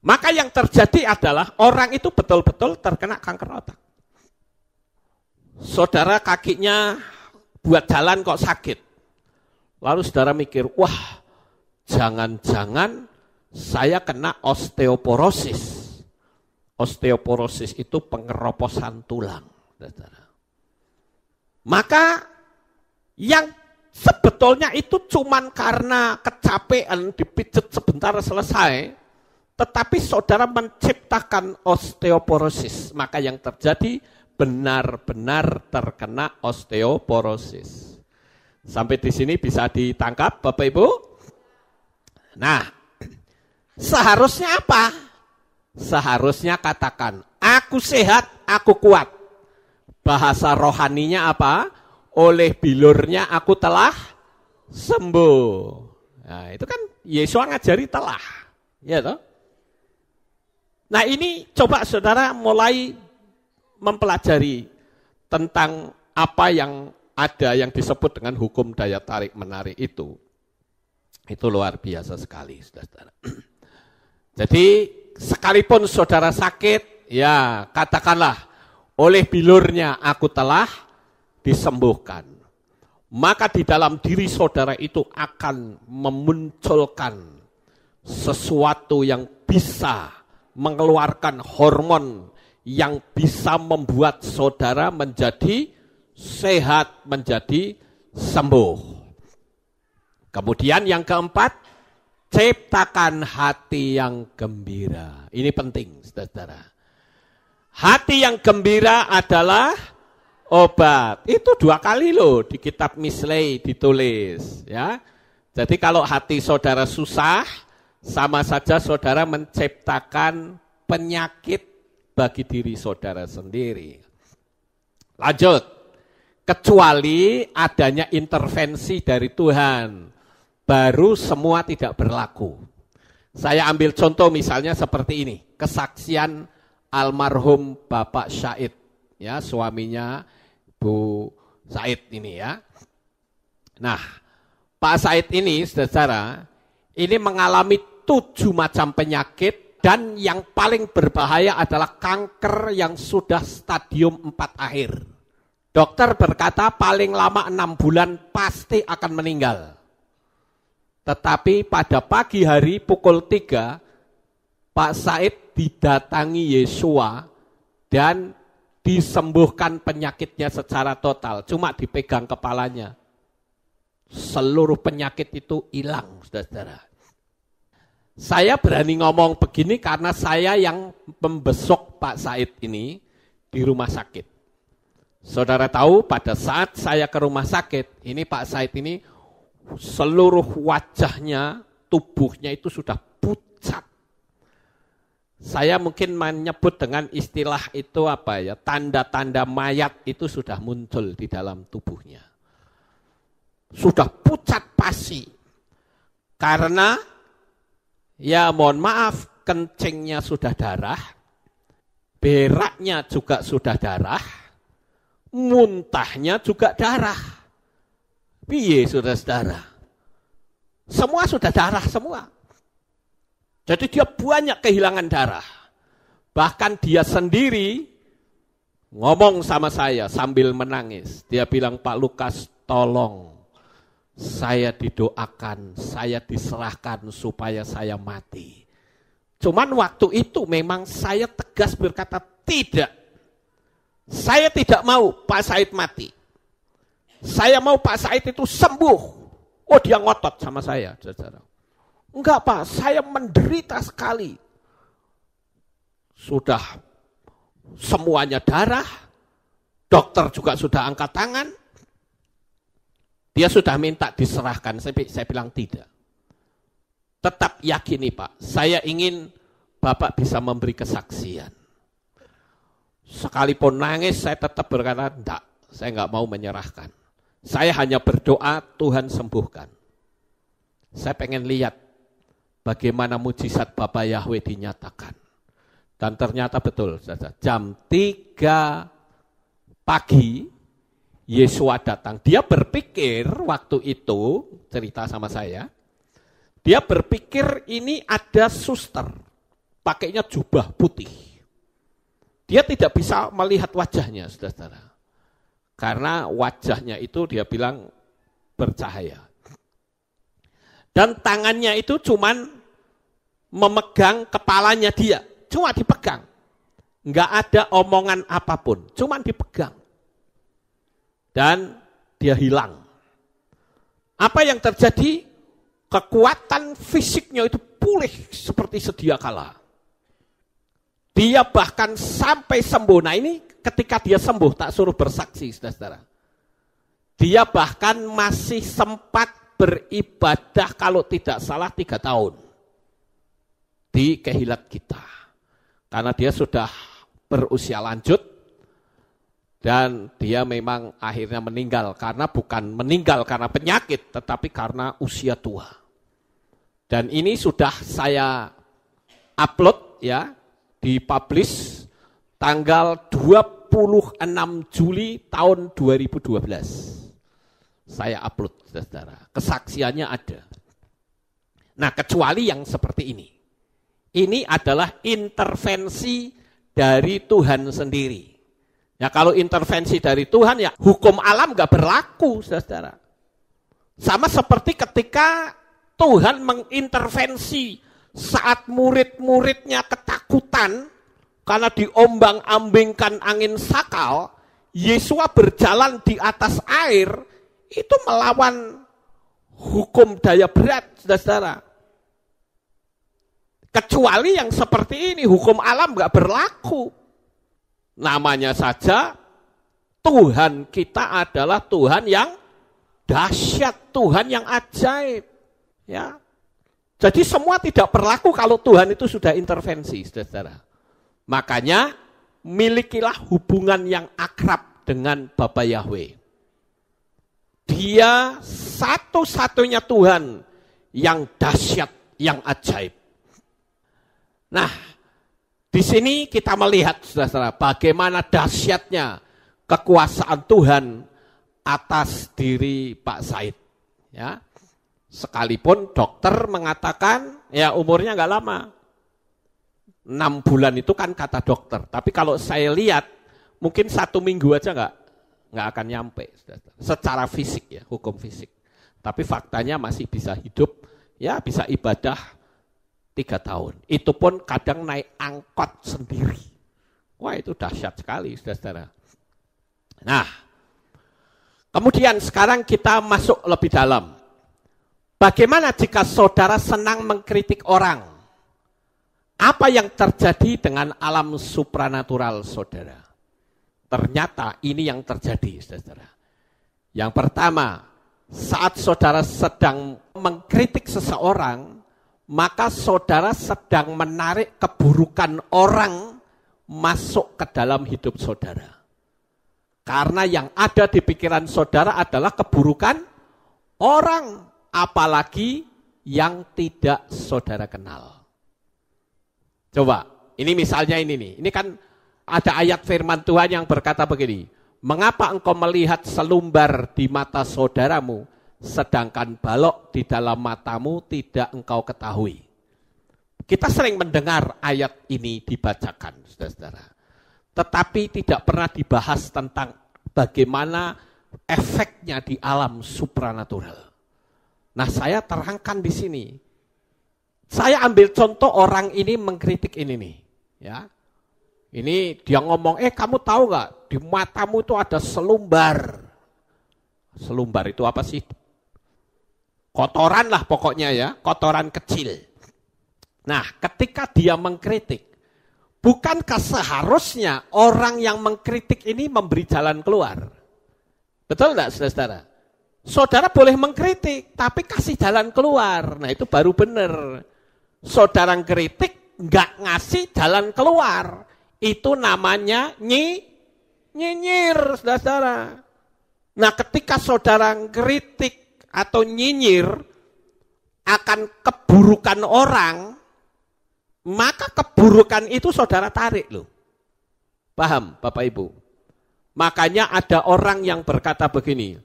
Maka yang terjadi adalah orang itu betul-betul terkena kanker otak. Saudara kakinya buat jalan kok sakit. Lalu saudara mikir, wah jangan-jangan saya kena osteoporosis. Osteoporosis itu pengeroposan tulang. Maka yang sebetulnya itu cuman karena kecapean dipijet sebentar selesai, tetapi saudara menciptakan osteoporosis. Maka yang terjadi benar-benar terkena osteoporosis. Sampai di sini bisa ditangkap Bapak Ibu? Nah, seharusnya apa? Seharusnya katakan, aku sehat, aku kuat. Bahasa rohaninya apa? Oleh bilurnya aku telah sembuh. Nah, itu kan Yesus ngajari telah. Ya toh? Nah, ini coba saudara mulai mempelajari tentang apa yang ada yang disebut dengan hukum daya tarik menarik itu. Itu luar biasa sekali, saudara. Jadi sekalipun saudara sakit, ya katakanlah oleh bilurnya aku telah disembuhkan. Maka di dalam diri saudara itu akan memunculkan sesuatu yang bisa mengeluarkan hormon yang bisa membuat saudara menjadi sehat, menjadi sembuh. Kemudian yang keempat, ciptakan hati yang gembira. Ini penting, saudara. Hati yang gembira adalah obat. Itu 2 kali loh di kitab Misley ditulis. Ya. Jadi kalau hati saudara susah, sama saja saudara menciptakan penyakit bagi diri saudara sendiri. Lanjut. Kecuali adanya intervensi dari Tuhan, baru semua tidak berlaku. Saya ambil contoh misalnya seperti ini, kesaksian almarhum Bapak Said, ya suaminya Bu Said ini ya. Nah, Pak Said ini, saudara, ini mengalami 7 macam penyakit dan yang paling berbahaya adalah kanker yang sudah stadium 4 akhir. Dokter berkata paling lama 6 bulan pasti akan meninggal. Tetapi pada pagi hari pukul 3, Pak Said didatangi Yesua dan disembuhkan penyakitnya secara total. Cuma dipegang kepalanya. Seluruh penyakit itu hilang, saudara. Saya berani ngomong begini karena saya yang membesuk Pak Said ini di rumah sakit. Saudara tahu pada saat saya ke rumah sakit, ini Pak Said ini seluruh wajahnya, tubuhnya itu sudah pucat. Saya mungkin menyebut dengan istilah itu apa ya, tanda-tanda mayat itu sudah muncul di dalam tubuhnya. Sudah pucat pasi. Karena ya mohon maaf, kencingnya sudah darah, beraknya juga sudah darah, muntahnya juga darah. Piye saudara-saudara? Semua sudah darah semua. Jadi dia banyak kehilangan darah. Bahkan dia sendiri ngomong sama saya sambil menangis. Dia bilang, Pak Lukas, tolong saya didoakan, saya diserahkan supaya saya mati. Cuman waktu itu memang saya tegas berkata, tidak. Saya tidak mau Pak Said mati. Saya mau Pak Said itu sembuh. Oh, dia ngotot sama saya, saudara. Enggak Pak, saya menderita sekali. Sudah semuanya darah, dokter juga sudah angkat tangan. Dia sudah minta diserahkan, saya bilang tidak. Tetap yakini Pak, saya ingin Bapak bisa memberi kesaksian. Sekalipun nangis, saya tetap berkata, enggak, saya enggak mau menyerahkan. Saya hanya berdoa, Tuhan sembuhkan. Saya pengen lihat bagaimana mujizat Bapak Yahweh dinyatakan. Dan ternyata betul, jam 3 pagi, Yesua datang. Dia berpikir waktu itu, cerita sama saya, dia berpikir ini ada suster, pakainya jubah putih. Dia tidak bisa melihat wajahnya, saudara-saudara. Karena wajahnya itu dia bilang bercahaya. Dan tangannya itu cuman memegang kepalanya dia. Cuma dipegang. Enggak ada omongan apapun. Cuma dipegang. Dan dia hilang. Apa yang terjadi? Kekuatan fisiknya itu pulih seperti sedia kala. Dia bahkan sampai sembuh. Nah ini ketika dia sembuh, tak suruh bersaksi, saudara-saudara. Dia bahkan masih sempat beribadah kalau tidak salah 3 tahun. Di Kehilat kita. Karena dia sudah berusia lanjut. Dan dia memang akhirnya meninggal. Karena bukan meninggal karena penyakit, tetapi karena usia tua. Dan ini sudah saya upload ya. Dipublish tanggal 26 Juli tahun 2012. Saya upload, saudara. Kesaksiannya ada. Nah, kecuali yang seperti ini. Ini adalah intervensi dari Tuhan sendiri. Ya, kalau intervensi dari Tuhan, ya hukum alam gak berlaku, saudara. Sama seperti ketika Tuhan mengintervensi saat murid-muridnya ketakutan karena diombang-ambingkan angin sakal, Yesua berjalan di atas air, itu melawan hukum daya berat, saudara. Kecuali yang seperti ini, hukum alam gak berlaku. Namanya saja, Tuhan kita adalah Tuhan yang dahsyat, Tuhan yang ajaib. Ya. Jadi semua tidak berlaku kalau Tuhan itu sudah intervensi, saudara. Makanya milikilah hubungan yang akrab dengan Bapa Yahweh. Dia satu-satunya Tuhan yang dahsyat, yang ajaib. Nah, di sini kita melihat, saudara, bagaimana dahsyatnya kekuasaan Tuhan atas diri Pak Said. Ya. Sekalipun dokter mengatakan, ya umurnya nggak lama. 6 bulan itu kan kata dokter. Tapi kalau saya lihat, mungkin 1 minggu aja nggak akan nyampe. Secara fisik ya, hukum fisik. Tapi faktanya masih bisa hidup, ya bisa ibadah 3 tahun. Itu pun kadang naik angkot sendiri. Wah itu dahsyat sekali, saudara. Nah, kemudian sekarang kita masuk lebih dalam. Bagaimana jika saudara senang mengkritik orang? Apa yang terjadi dengan alam supranatural saudara? Ternyata ini yang terjadi, saudara. Yang pertama, saat saudara sedang mengkritik seseorang, maka saudara sedang menarik keburukan orang masuk ke dalam hidup saudara. Karena yang ada di pikiran saudara adalah keburukan orang. Apalagi yang tidak saudara kenal. Coba, ini misalnya ini nih. Ini kan ada ayat firman Tuhan yang berkata begini. Mengapa engkau melihat selumbar di mata saudaramu, sedangkan balok di dalam matamu tidak engkau ketahui? Kita sering mendengar ayat ini dibacakan, saudara-saudara. Tetapi tidak pernah dibahas tentang bagaimana efeknya di alam supranatural. Nah, saya terangkan di sini. Saya ambil contoh orang ini mengkritik ini nih, ya. Ini dia ngomong, kamu tahu nggak di matamu itu ada selumbar. Selumbar itu apa sih? Kotoran lah pokoknya ya, kotoran kecil. Nah, ketika dia mengkritik, bukankah seharusnya orang yang mengkritik ini memberi jalan keluar? Betul nggak, saudara? Saudara boleh mengkritik, tapi kasih jalan keluar. Nah, itu baru benar. Saudara kritik, nggak ngasih jalan keluar. Itu namanya nyinyir, saudara. Nah, ketika saudara kritik atau nyinyir akan keburukan orang, maka keburukan itu saudara tarik loh. Paham, Bapak Ibu? Makanya ada orang yang berkata begini,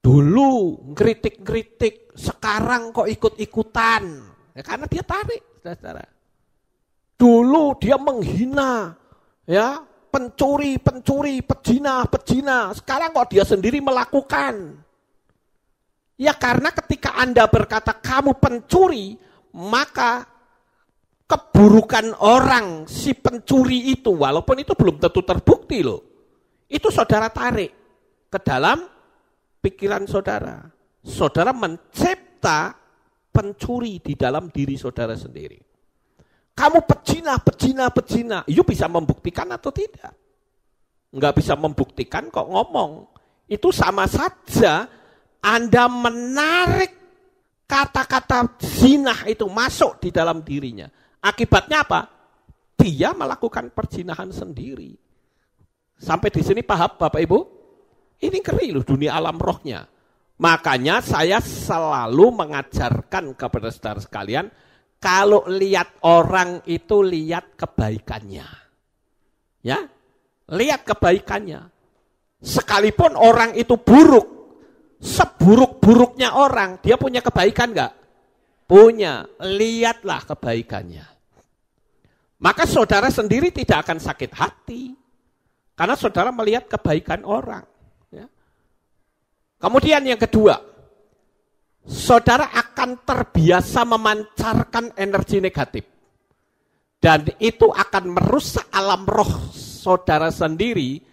dulu kritik-kritik, sekarang kok ikut-ikutan. Ya, karena dia tarik, saudara. Dulu dia menghina, ya, pencuri, pezina. Sekarang kok dia sendiri melakukan. Ya karena ketika Anda berkata kamu pencuri, maka keburukan orang si pencuri itu, walaupun itu belum tentu terbukti loh, itu saudara tarik ke dalam pikiran saudara. Saudara mencipta pencuri di dalam diri saudara sendiri. Kamu pezina. Itu bisa membuktikan atau tidak? Enggak bisa membuktikan kok ngomong. Itu sama saja Anda menarik kata-kata zina itu masuk di dalam dirinya. Akibatnya apa? Dia melakukan perzinahan sendiri. Sampai di sini paham Bapak Ibu? Ini ngeri loh dunia alam rohnya. Makanya saya selalu mengajarkan kepada saudara sekalian, kalau lihat orang itu lihat kebaikannya. Ya, lihat kebaikannya. Sekalipun orang itu buruk, seburuk-buruknya orang, dia punya kebaikan enggak? Punya. Lihatlah kebaikannya. Maka saudara sendiri tidak akan sakit hati. Karena saudara melihat kebaikan orang. Ya. Kemudian yang kedua, saudara akan terbiasa memancarkan energi negatif. Dan itu akan merusak alam roh saudara sendiri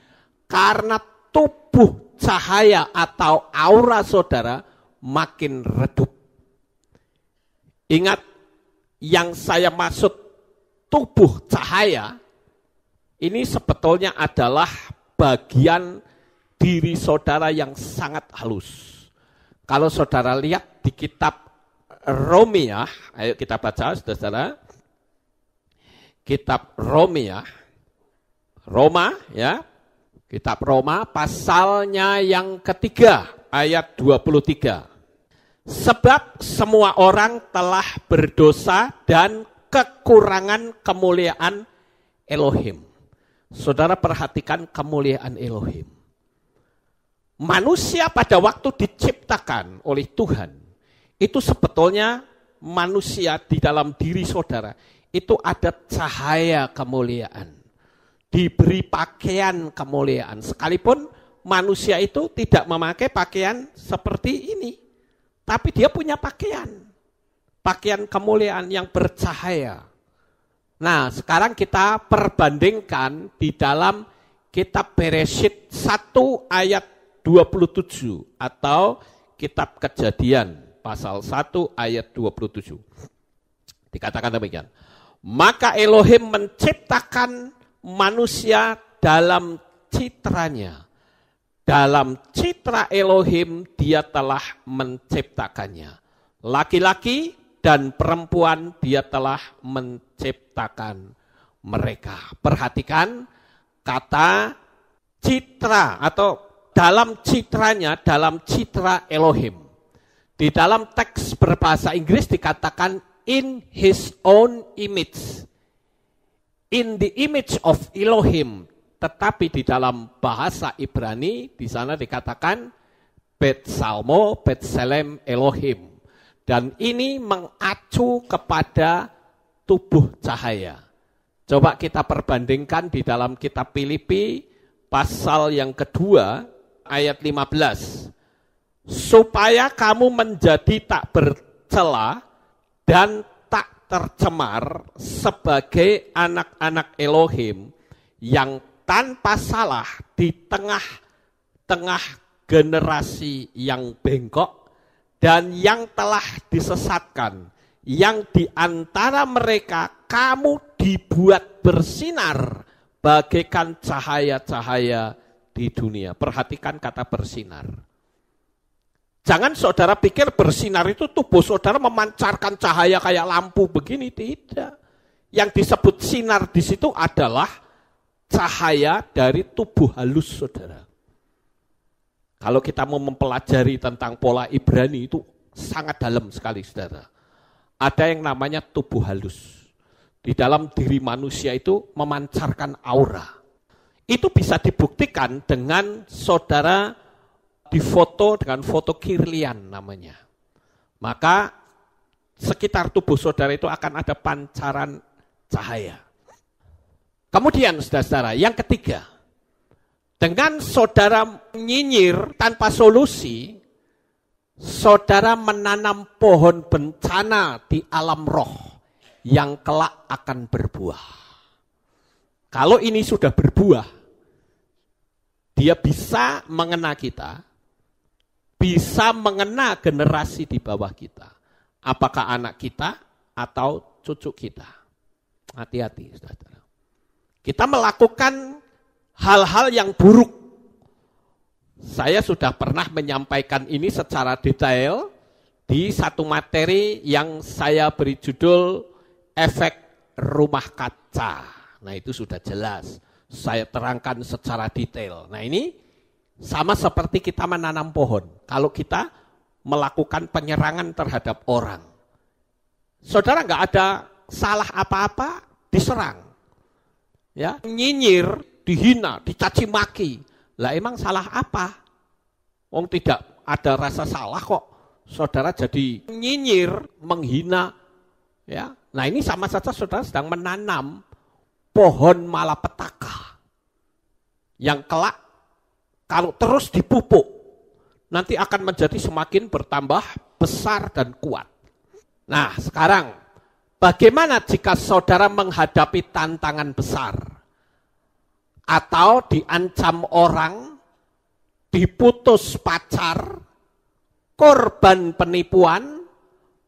karena tubuh cahaya atau aura saudara makin redup. Ingat, yang saya maksud tubuh cahaya, ini sebetulnya adalah bagian diri saudara yang sangat halus. Kalau saudara lihat di kitab Roma, ayo kita baca saudara. Kitab Roma ya. Kitab Roma pasalnya yang ketiga ayat 23. Sebab semua orang telah berdosa dan kekurangan kemuliaan Elohim. Saudara perhatikan kemuliaan Elohim. Manusia pada waktu diciptakan oleh Tuhan, itu sebetulnya manusia di dalam diri saudara, itu ada cahaya kemuliaan. Diberi pakaian kemuliaan. Sekalipun manusia itu tidak memakai pakaian seperti ini. Tapi dia punya pakaian. Pakaian kemuliaan yang bercahaya. Nah, sekarang kita perbandingkan di dalam kitab Bereshit 1 ayat 27 atau kitab Kejadian pasal 1 ayat 27. Dikatakan demikian. Maka Elohim menciptakan manusia dalam citranya. Dalam citra Elohim dia telah menciptakannya. Laki-laki dan perempuan dia telah menciptakan mereka. Perhatikan kata citra atau dalam citranya, dalam citra Elohim. Di dalam teks berbahasa Inggris dikatakan in his own image. in the image of Elohim. Tetapi di dalam bahasa Ibrani, di sana dikatakan Bet Salmo, Bet Selem Elohim. Dan ini mengacu kepada tubuh cahaya. Coba kita perbandingkan di dalam kitab Filipi, pasal yang kedua, ayat 15. Supaya kamu menjadi tak bercela dan tak tercemar sebagai anak-anak Elohim yang tanpa salah di tengah-tengah generasi yang bengkok dan yang telah disesatkan, yang di antara mereka kamu dibuat bersinar bagaikan cahaya-cahaya di dunia. Perhatikan kata bersinar. Jangan saudara pikir bersinar itu tubuh saudara memancarkan cahaya kayak lampu begini, tidak. Yang disebut sinar di situ adalah cahaya dari tubuh halus saudara. Kalau kita mau mempelajari tentang pola Ibrani itu sangat dalam sekali saudara. Ada yang namanya tubuh halus. Di dalam diri manusia itu memancarkan aura. Itu bisa dibuktikan dengan saudara difoto dengan foto Kirlian namanya. Maka sekitar tubuh saudara itu akan ada pancaran cahaya. Kemudian saudara-saudara, yang ketiga, dengan saudara nyinyir tanpa solusi, saudara menanam pohon bencana di alam roh yang kelak akan berbuah. Kalau ini sudah berbuah, dia bisa mengena kita, bisa mengena generasi di bawah kita. Apakah anak kita atau cucu kita. Hati-hati, saudara. Kita melakukan hal-hal yang buruk. Saya sudah pernah menyampaikan ini secara detail di satu materi yang saya beri judul efek rumah kaca. Nah itu sudah jelas. Saya terangkan secara detail. Nah ini sama seperti kita menanam pohon. Kalau kita melakukan penyerangan terhadap orang. Saudara nggak ada salah apa-apa, diserang. Ya, nyinyir, dihina, dicaci maki. Lah emang salah apa? Wong tidak ada rasa salah kok. Saudara jadi nyinyir, menghina. Ya, nah ini sama saja saudara sedang menanam pohon malapetaka. Yang kelak kalau terus dipupuk, nanti akan menjadi semakin bertambah besar dan kuat. Nah sekarang, bagaimana jika saudara menghadapi tantangan besar? Atau diancam orang, diputus pacar, korban penipuan,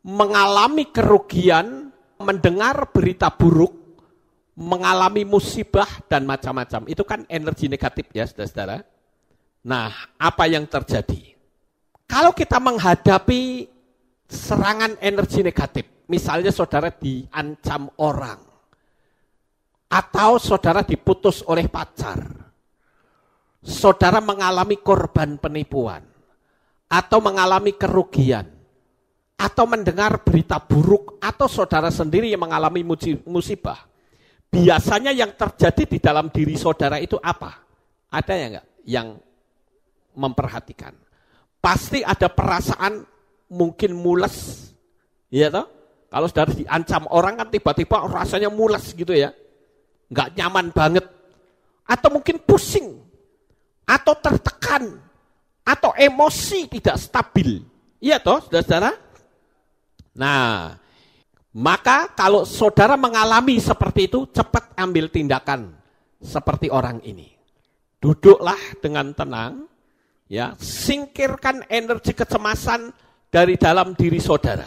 mengalami kerugian, mendengar berita buruk, mengalami musibah dan macam-macam. Itu kan energi negatif ya saudara-saudara. Nah, apa yang terjadi? Kalau kita menghadapi serangan energi negatif, misalnya saudara diancam orang, atau saudara diputus oleh pacar, saudara mengalami korban penipuan, atau mengalami kerugian, atau mendengar berita buruk, atau saudara sendiri yang mengalami musibah, biasanya yang terjadi di dalam diri saudara itu apa? Ada ya enggak yang memperhatikan? Pasti ada perasaan mungkin mules, ya toh? Kalau saudara diancam orang kan tiba-tiba rasanya mules gitu ya, nggak nyaman banget, atau mungkin pusing, atau tertekan, atau emosi tidak stabil, iya toh, saudara-saudara? Nah, maka kalau saudara mengalami seperti itu, cepat ambil tindakan seperti orang ini. Duduklah dengan tenang, ya, singkirkan energi kecemasan dari dalam diri saudara.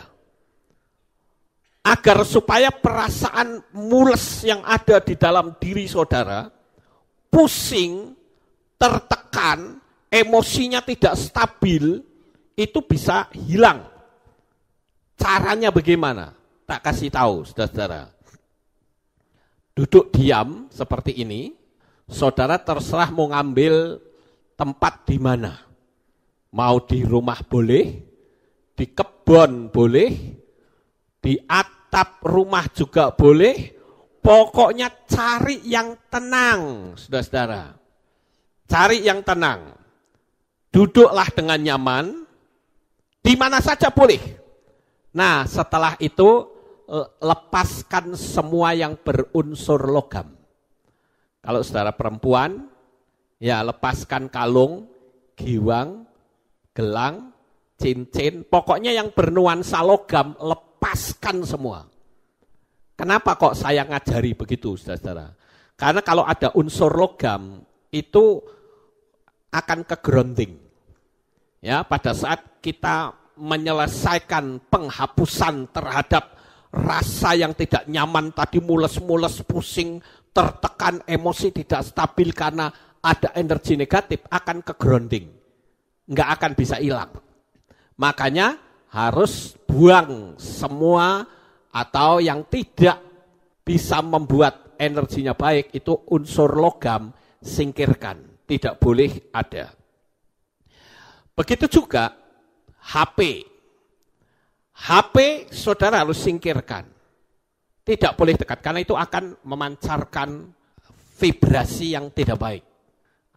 Agar supaya perasaan mules yang ada di dalam diri saudara, pusing, tertekan, emosinya tidak stabil, itu bisa hilang. Caranya bagaimana? Tak kasih tahu, saudara-saudara. Duduk diam seperti ini, saudara terserah mau ngambil tempat di mana. Mau di rumah boleh, di kebun boleh, di atap rumah juga boleh Pokoknya cari yang tenang, saudara-saudara. Cari yang tenang. Duduklah dengan nyaman, di mana saja boleh. Nah, setelah itu lepaskan semua yang berunsur logam. Kalau saudara perempuan, ya lepaskan kalung, giwang, gelang, cincin, pokoknya yang bernuansa logam, lepaskan semua. Kenapa kok saya ngajari begitu, saudara-saudara? Karena kalau ada unsur logam, itu akan ke grounding. Ya, pada saat kita menyelesaikan penghapusan terhadap rasa yang tidak nyaman, tadi mules-mules, pusing, tertekan, emosi tidak stabil karena ada energi negatif, akan ke grounding. Nggak akan bisa hilang. Makanya harus buang semua atau yang tidak bisa membuat energinya baik, itu unsur logam, singkirkan. Tidak boleh ada. Begitu juga HP. HP saudara harus singkirkan. Tidak boleh dekat, karena itu akan memancarkan vibrasi yang tidak baik.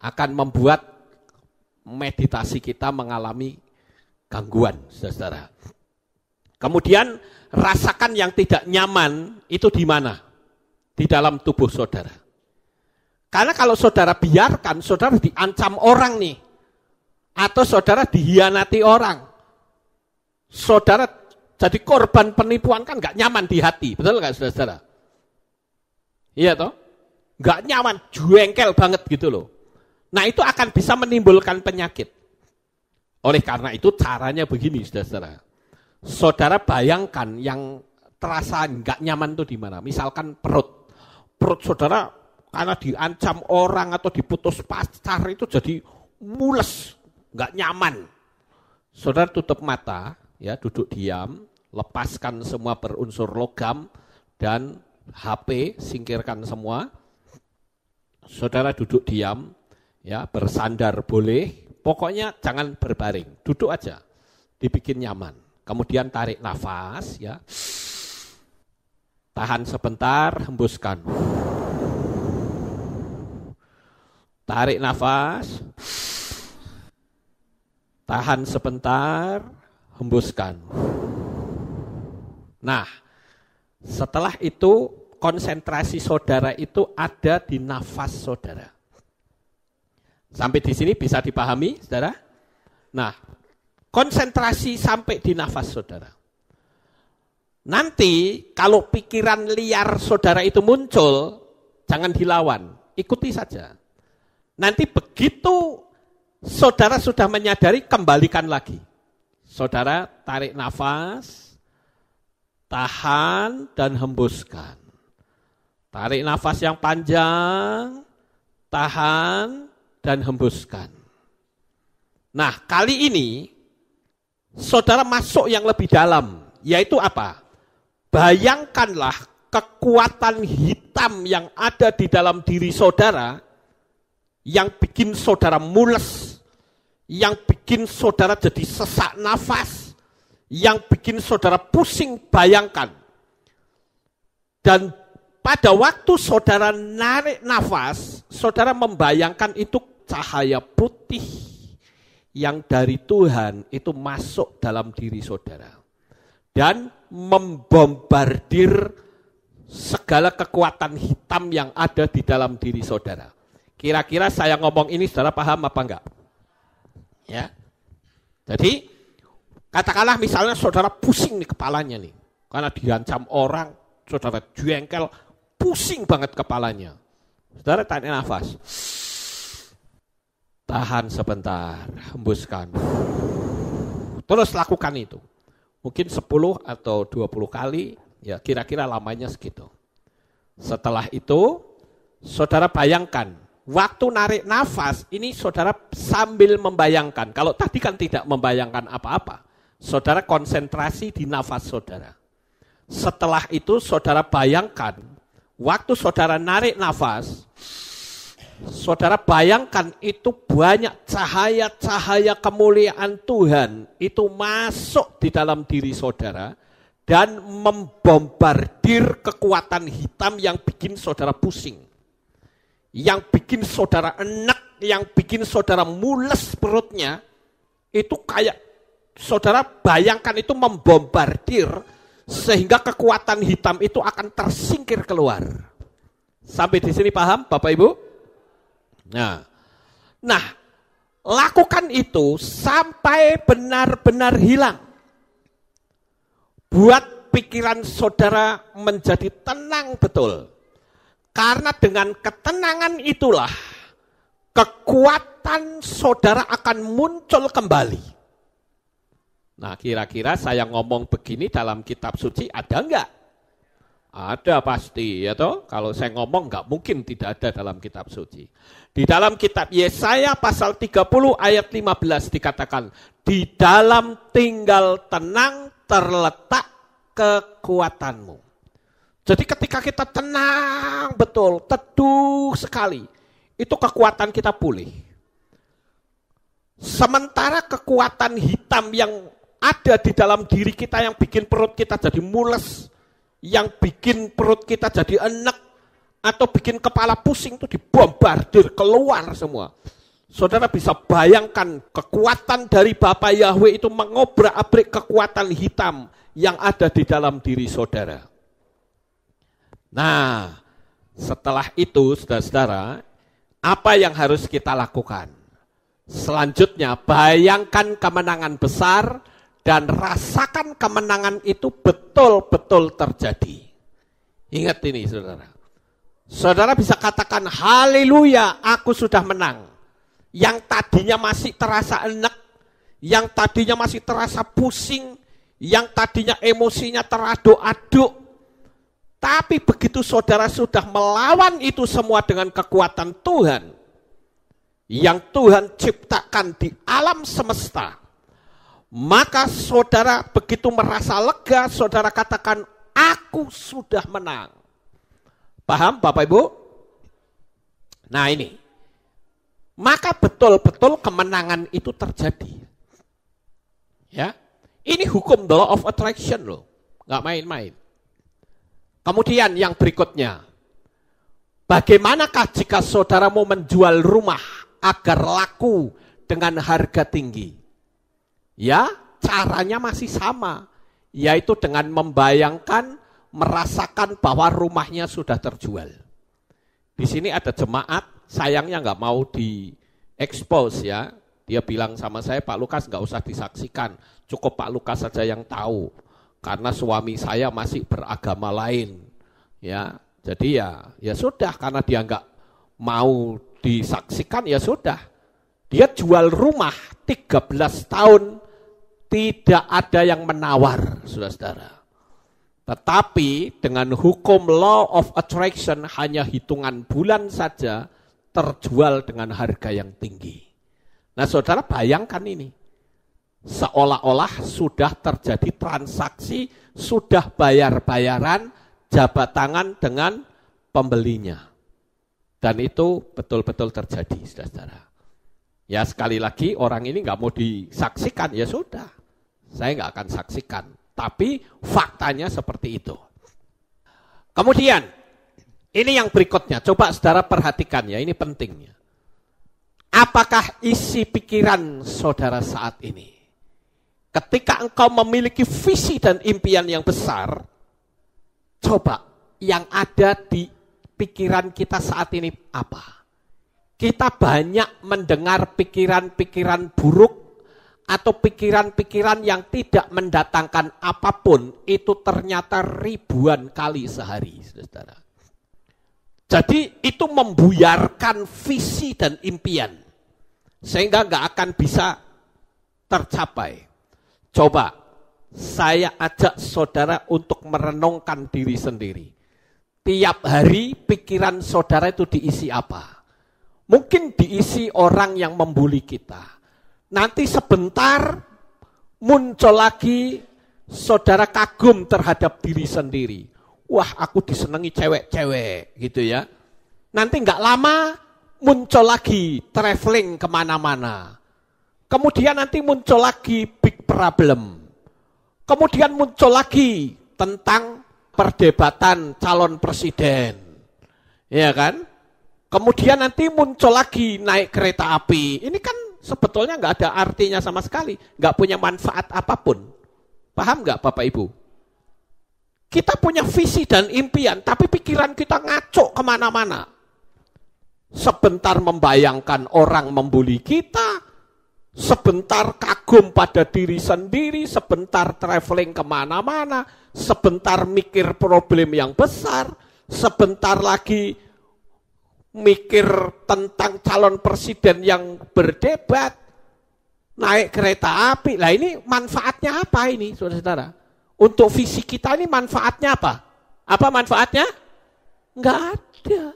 Akan membuat meditasi kita mengalami gangguan, saudara. Kemudian rasakan yang tidak nyaman itu di mana? Di dalam tubuh saudara. Karena kalau saudara biarkan, saudara diancam orang nih. Atau saudara dihianati orang. Saudara jadi korban penipuan, kan gak nyaman di hati. Betul gak saudara? Iya toh? Gak nyaman, jengkel banget gitu loh. Nah itu akan bisa menimbulkan penyakit. Oleh karena itu caranya begini saudara. Saudara bayangkan yang terasa nggak nyaman itu di mana? Misalkan perut saudara karena diancam orang atau diputus pacar itu jadi mules, nggak nyaman. Saudara tutup mata, ya duduk diam, lepaskan semua berunsur logam dan HP, singkirkan semua. Saudara duduk diam, ya bersandar boleh, pokoknya jangan berbaring, duduk aja, dibikin nyaman. Kemudian tarik nafas, ya. Tahan sebentar, hembuskan. Tarik nafas. Tahan sebentar, hembuskan. Nah, setelah itu konsentrasi saudara itu ada di nafas saudara. Sampai di sini bisa dipahami, saudara? Nah, konsentrasi sampai di nafas saudara. Nanti kalau pikiran liar saudara itu muncul, jangan dilawan, ikuti saja. Nanti begitu saudara sudah menyadari, kembalikan lagi. Saudara tarik nafas, tahan dan hembuskan. Tarik nafas yang panjang, tahan dan hembuskan. Nah, kali ini saudara masuk yang lebih dalam, yaitu apa? Bayangkanlah kekuatan hitam yang ada di dalam diri saudara, yang bikin saudara mules, yang bikin saudara jadi sesak nafas, yang bikin saudara pusing, bayangkan. Dan pada waktu saudara narik nafas, saudara membayangkan itu cahaya putih yang dari Tuhan itu masuk dalam diri saudara. Dan membombardir segala kekuatan hitam yang ada di dalam diri saudara. Kira-kira saya ngomong ini saudara paham apa enggak? Ya. Jadi katakanlah misalnya saudara pusing nih kepalanya nih. Karena diancam orang, saudara jengkel, pusing banget kepalanya. Saudara tarik nafas. Tahan sebentar, hembuskan. Terus lakukan itu. Mungkin 10 atau 20 kali, ya kira-kira lamanya segitu. Setelah itu, saudara bayangkan, waktu narik nafas, ini saudara sambil membayangkan. Kalau tadi kan tidak membayangkan apa-apa. Saudara konsentrasi di nafas saudara. Setelah itu saudara bayangkan, waktu saudara narik nafas, saudara bayangkan itu banyak cahaya-cahaya kemuliaan Tuhan itu masuk di dalam diri saudara dan membombardir kekuatan hitam yang bikin saudara pusing, yang bikin saudara enek, yang bikin saudara mules perutnya, itu kayak saudara bayangkan itu membombardir sehingga kekuatan hitam itu akan tersingkir keluar. Sampai di sini paham Bapak Ibu? Nah, lakukan itu sampai benar-benar hilang. Buat pikiran saudara menjadi tenang betul. Karena dengan ketenangan itulah kekuatan saudara akan muncul kembali. Nah, kira-kira saya ngomong begini dalam kitab suci ada enggak? Ada pasti, ya toh. Kalau saya ngomong enggak mungkin tidak ada dalam kitab suci. Di dalam kitab Yesaya pasal 30 ayat 15 dikatakan, di dalam tinggal tenang terletak kekuatanmu. Jadi ketika kita tenang betul, teduh sekali, itu kekuatan kita pulih. Sementara kekuatan hitam yang ada di dalam diri kita yang bikin perut kita jadi mules, yang bikin perut kita jadi enek, atau bikin kepala pusing itu dibombardir keluar semua. Saudara bisa bayangkan kekuatan dari Bapa Yahweh itu mengobrak-abrik kekuatan hitam yang ada di dalam diri saudara. Nah, setelah itu saudara-saudara, apa yang harus kita lakukan? Selanjutnya, bayangkan kemenangan besar dan rasakan kemenangan itu betul-betul terjadi. Ingat ini saudara. Saudara bisa katakan, haleluya, aku sudah menang. Yang tadinya masih terasa enek, yang tadinya masih terasa pusing, yang tadinya emosinya teraduk-aduk. Tapi begitu saudara sudah melawan itu semua dengan kekuatan Tuhan, yang Tuhan ciptakan di alam semesta, maka saudara begitu merasa lega, saudara katakan, aku sudah menang. Paham Bapak Ibu? Nah ini, maka betul-betul kemenangan itu terjadi. Ya, ini hukum the law of attraction loh, nggak main-main. Kemudian yang berikutnya, bagaimanakah jika saudara mau menjual rumah agar laku dengan harga tinggi? Ya, caranya masih sama, yaitu dengan membayangkan, merasakan bahwa rumahnya sudah terjual. Di sini ada jemaat, sayangnya nggak mau di-expose ya. Dia bilang sama saya, Pak Lukas nggak usah disaksikan, cukup Pak Lukas saja yang tahu. Karena suami saya masih beragama lain. Ya, jadi ya sudah, karena dia nggak mau disaksikan, ya sudah. Dia jual rumah 13 tahun, tidak ada yang menawar, saudara-saudara. Tetapi dengan hukum law of attraction hanya hitungan bulan saja terjual dengan harga yang tinggi. Nah saudara bayangkan ini, seolah-olah sudah terjadi transaksi, sudah bayar-bayaran, jabat tangan dengan pembelinya. Dan itu betul-betul terjadi, saudara-saudara. Ya sekali lagi orang ini nggak mau disaksikan, ya sudah, saya nggak akan saksikan. Tapi faktanya seperti itu. Kemudian, ini yang berikutnya, coba saudara perhatikan ya, ini pentingnya. Apakah isi pikiran saudara saat ini? Ketika engkau memiliki visi dan impian yang besar, coba yang ada di pikiran kita saat ini apa? Kita banyak mendengar pikiran-pikiran buruk atau pikiran-pikiran yang tidak mendatangkan apapun, itu ternyata ribuan kali sehari, saudara. Jadi itu membuyarkan visi dan impian, sehingga nggak akan bisa tercapai. Coba saya ajak saudara untuk merenungkan diri sendiri. Tiap hari pikiran saudara itu diisi apa? Mungkin diisi orang yang membuli kita. Nanti sebentar muncul lagi saudara kagum terhadap diri sendiri. Wah, aku disenangi cewek-cewek gitu ya. Nanti nggak lama muncul lagi traveling kemana-mana. Kemudian nanti muncul lagi big problem. Kemudian muncul lagi tentang perdebatan calon presiden. Ya kan? Kemudian nanti muncul lagi naik kereta api. Ini kan sebetulnya nggak ada artinya sama sekali. Nggak punya manfaat apapun. Paham nggak Bapak Ibu? Kita punya visi dan impian, tapi pikiran kita ngaco kemana-mana. Sebentar membayangkan orang membuli kita, sebentar kagum pada diri sendiri, sebentar traveling kemana-mana, sebentar mikir problem yang besar, sebentar lagi mikir tentang calon presiden yang berdebat, naik kereta api. Lah ini manfaatnya apa ini, saudara-saudara? Untuk visi kita ini manfaatnya apa? Apa manfaatnya? Enggak ada.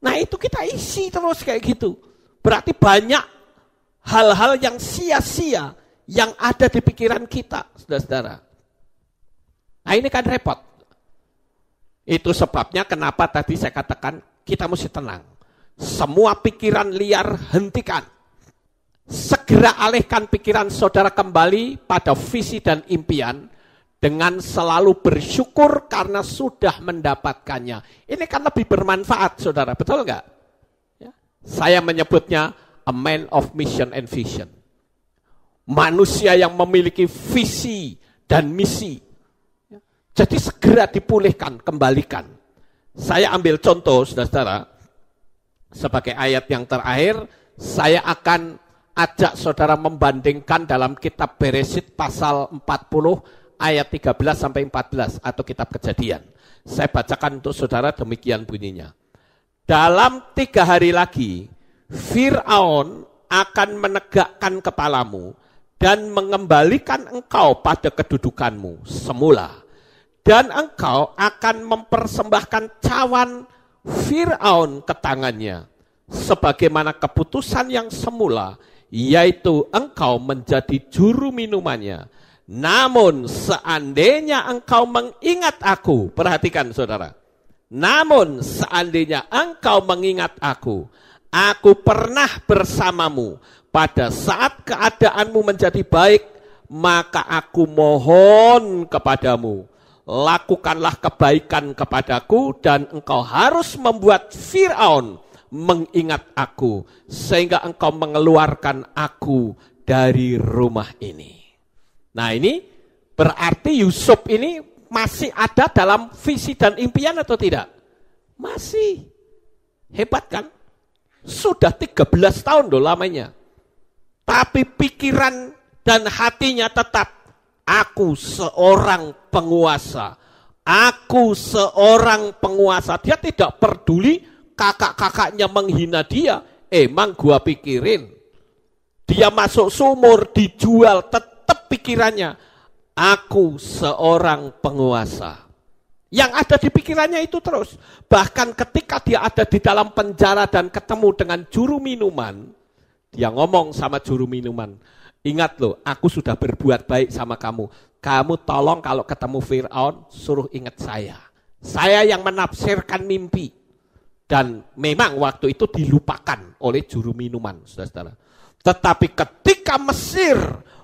Nah itu kita isi terus kayak gitu. Berarti banyak hal-hal yang sia-sia yang ada di pikiran kita, saudara-saudara. Nah ini kan repot. Itu sebabnya kenapa tadi saya katakan kita mesti tenang. Semua pikiran liar hentikan. Segera alihkan pikiran saudara kembali pada visi dan impian dengan selalu bersyukur karena sudah mendapatkannya. Ini kan lebih bermanfaat, saudara. Betul enggak? Ya. Saya menyebutnya a man of mission and vision. Manusia yang memiliki visi dan misi. Ya. Jadi segera dipulihkan, kembalikan. Saya ambil contoh, saudara-saudara. Sebagai ayat yang terakhir, saya akan ajak saudara membandingkan dalam kitab Beresit pasal 40 ayat 13-14 atau kitab Kejadian. Saya bacakan untuk saudara, demikian bunyinya. Dalam 3 hari lagi, Fir'aun akan menegakkan kepalamu dan mengembalikan engkau pada kedudukanmu semula. Dan engkau akan mempersembahkan cawan Fir'aun ke tangannya, sebagaimana keputusan yang semula, yaitu engkau menjadi juru minumannya. Namun seandainya engkau mengingat aku, perhatikan saudara. Namun seandainya engkau mengingat aku pernah bersamamu pada saat keadaanmu menjadi baik, maka aku mohon kepadamu, lakukanlah kebaikan kepadaku dan engkau harus membuat Fir'aun mengingat aku, sehingga engkau mengeluarkan aku dari rumah ini. Nah ini berarti Yusuf ini masih ada dalam visi dan impian atau tidak? Masih. Hebat kan? Sudah 13 tahun loh lamanya. Tapi pikiran dan hatinya tetap, aku seorang penguasa. Aku seorang penguasa. Dia tidak peduli kakak-kakaknya menghina dia. Emang gua pikirin. Dia masuk sumur, dijual, tetap pikirannya, aku seorang penguasa. Yang ada di pikirannya itu terus. Bahkan ketika dia ada di dalam penjara dan ketemu dengan juru minuman, dia ngomong sama juru minuman, ingat loh, aku sudah berbuat baik sama kamu. Kamu tolong kalau ketemu Fir'aun, suruh ingat saya. Saya yang menafsirkan mimpi. Dan memang waktu itu dilupakan oleh juru minuman, saudara-saudara. Tetapi ketika Mesir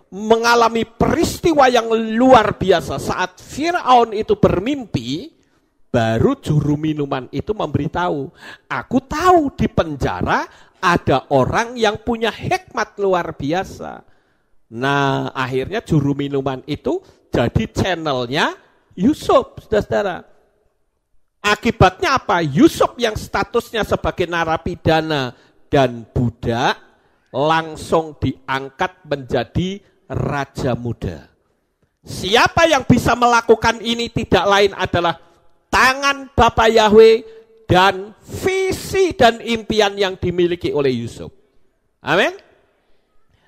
mengalami peristiwa yang luar biasa saat Fir'aun itu bermimpi, baru juru minuman itu memberitahu, aku tahu di penjara ada orang yang punya hikmat luar biasa. Nah akhirnya juru minuman itu jadi channelnya Yusuf, saudara-saudara. Akibatnya apa? Yusuf yang statusnya sebagai narapidana dan budak langsung diangkat menjadi raja muda. Siapa yang bisa melakukan ini tidak lain adalah tangan Bapa Yahweh dan visi dan impian yang dimiliki oleh Yusuf. Amin.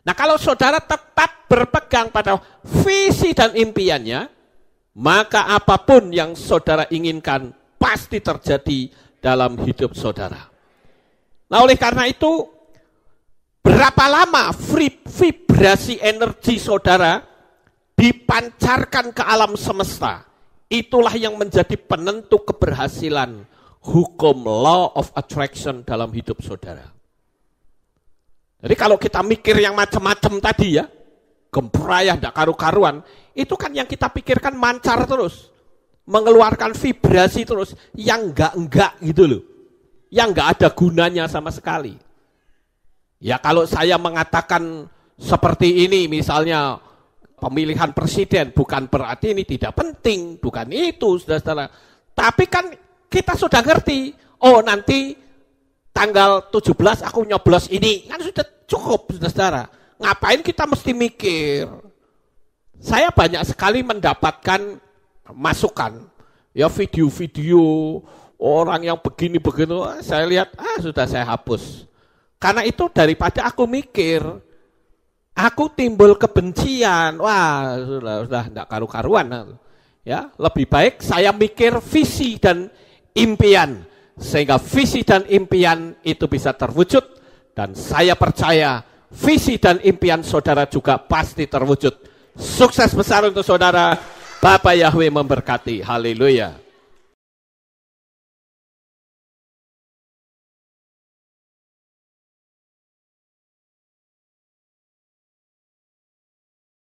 Nah kalau saudara tetap berpegang pada visi dan impiannya, maka apapun yang saudara inginkan pasti terjadi dalam hidup saudara. Nah oleh karena itu, berapa lama vibrasi energi saudara dipancarkan ke alam semesta, itulah yang menjadi penentu keberhasilan hukum law of attraction dalam hidup saudara. Jadi kalau kita mikir yang macam-macam tadi ya, gemprayah, tidak karu-karuan, itu kan yang kita pikirkan mancar terus. Mengeluarkan vibrasi terus, yang enggak gitu loh. Yang enggak ada gunanya sama sekali. Ya kalau saya mengatakan seperti ini, misalnya pemilihan presiden, bukan berarti ini tidak penting, bukan itu, saudara-saudara. Tapi kan kita sudah ngerti, oh nanti tanggal 17 aku nyoblos ini, kan sudah cukup, saudara-saudara. Ngapain kita mesti mikir? Saya banyak sekali mendapatkan masukan, ya video-video orang yang begini-begini, saya lihat, sudah saya hapus. Karena itu daripada aku mikir, aku timbul kebencian, wah sudah tidak karu-karuan. Ya, lebih baik saya mikir visi dan impian, sehingga visi dan impian itu bisa terwujud, dan saya percaya visi dan impian saudara juga pasti terwujud. Sukses besar untuk saudara. Bapak Yahweh memberkati. Haleluya.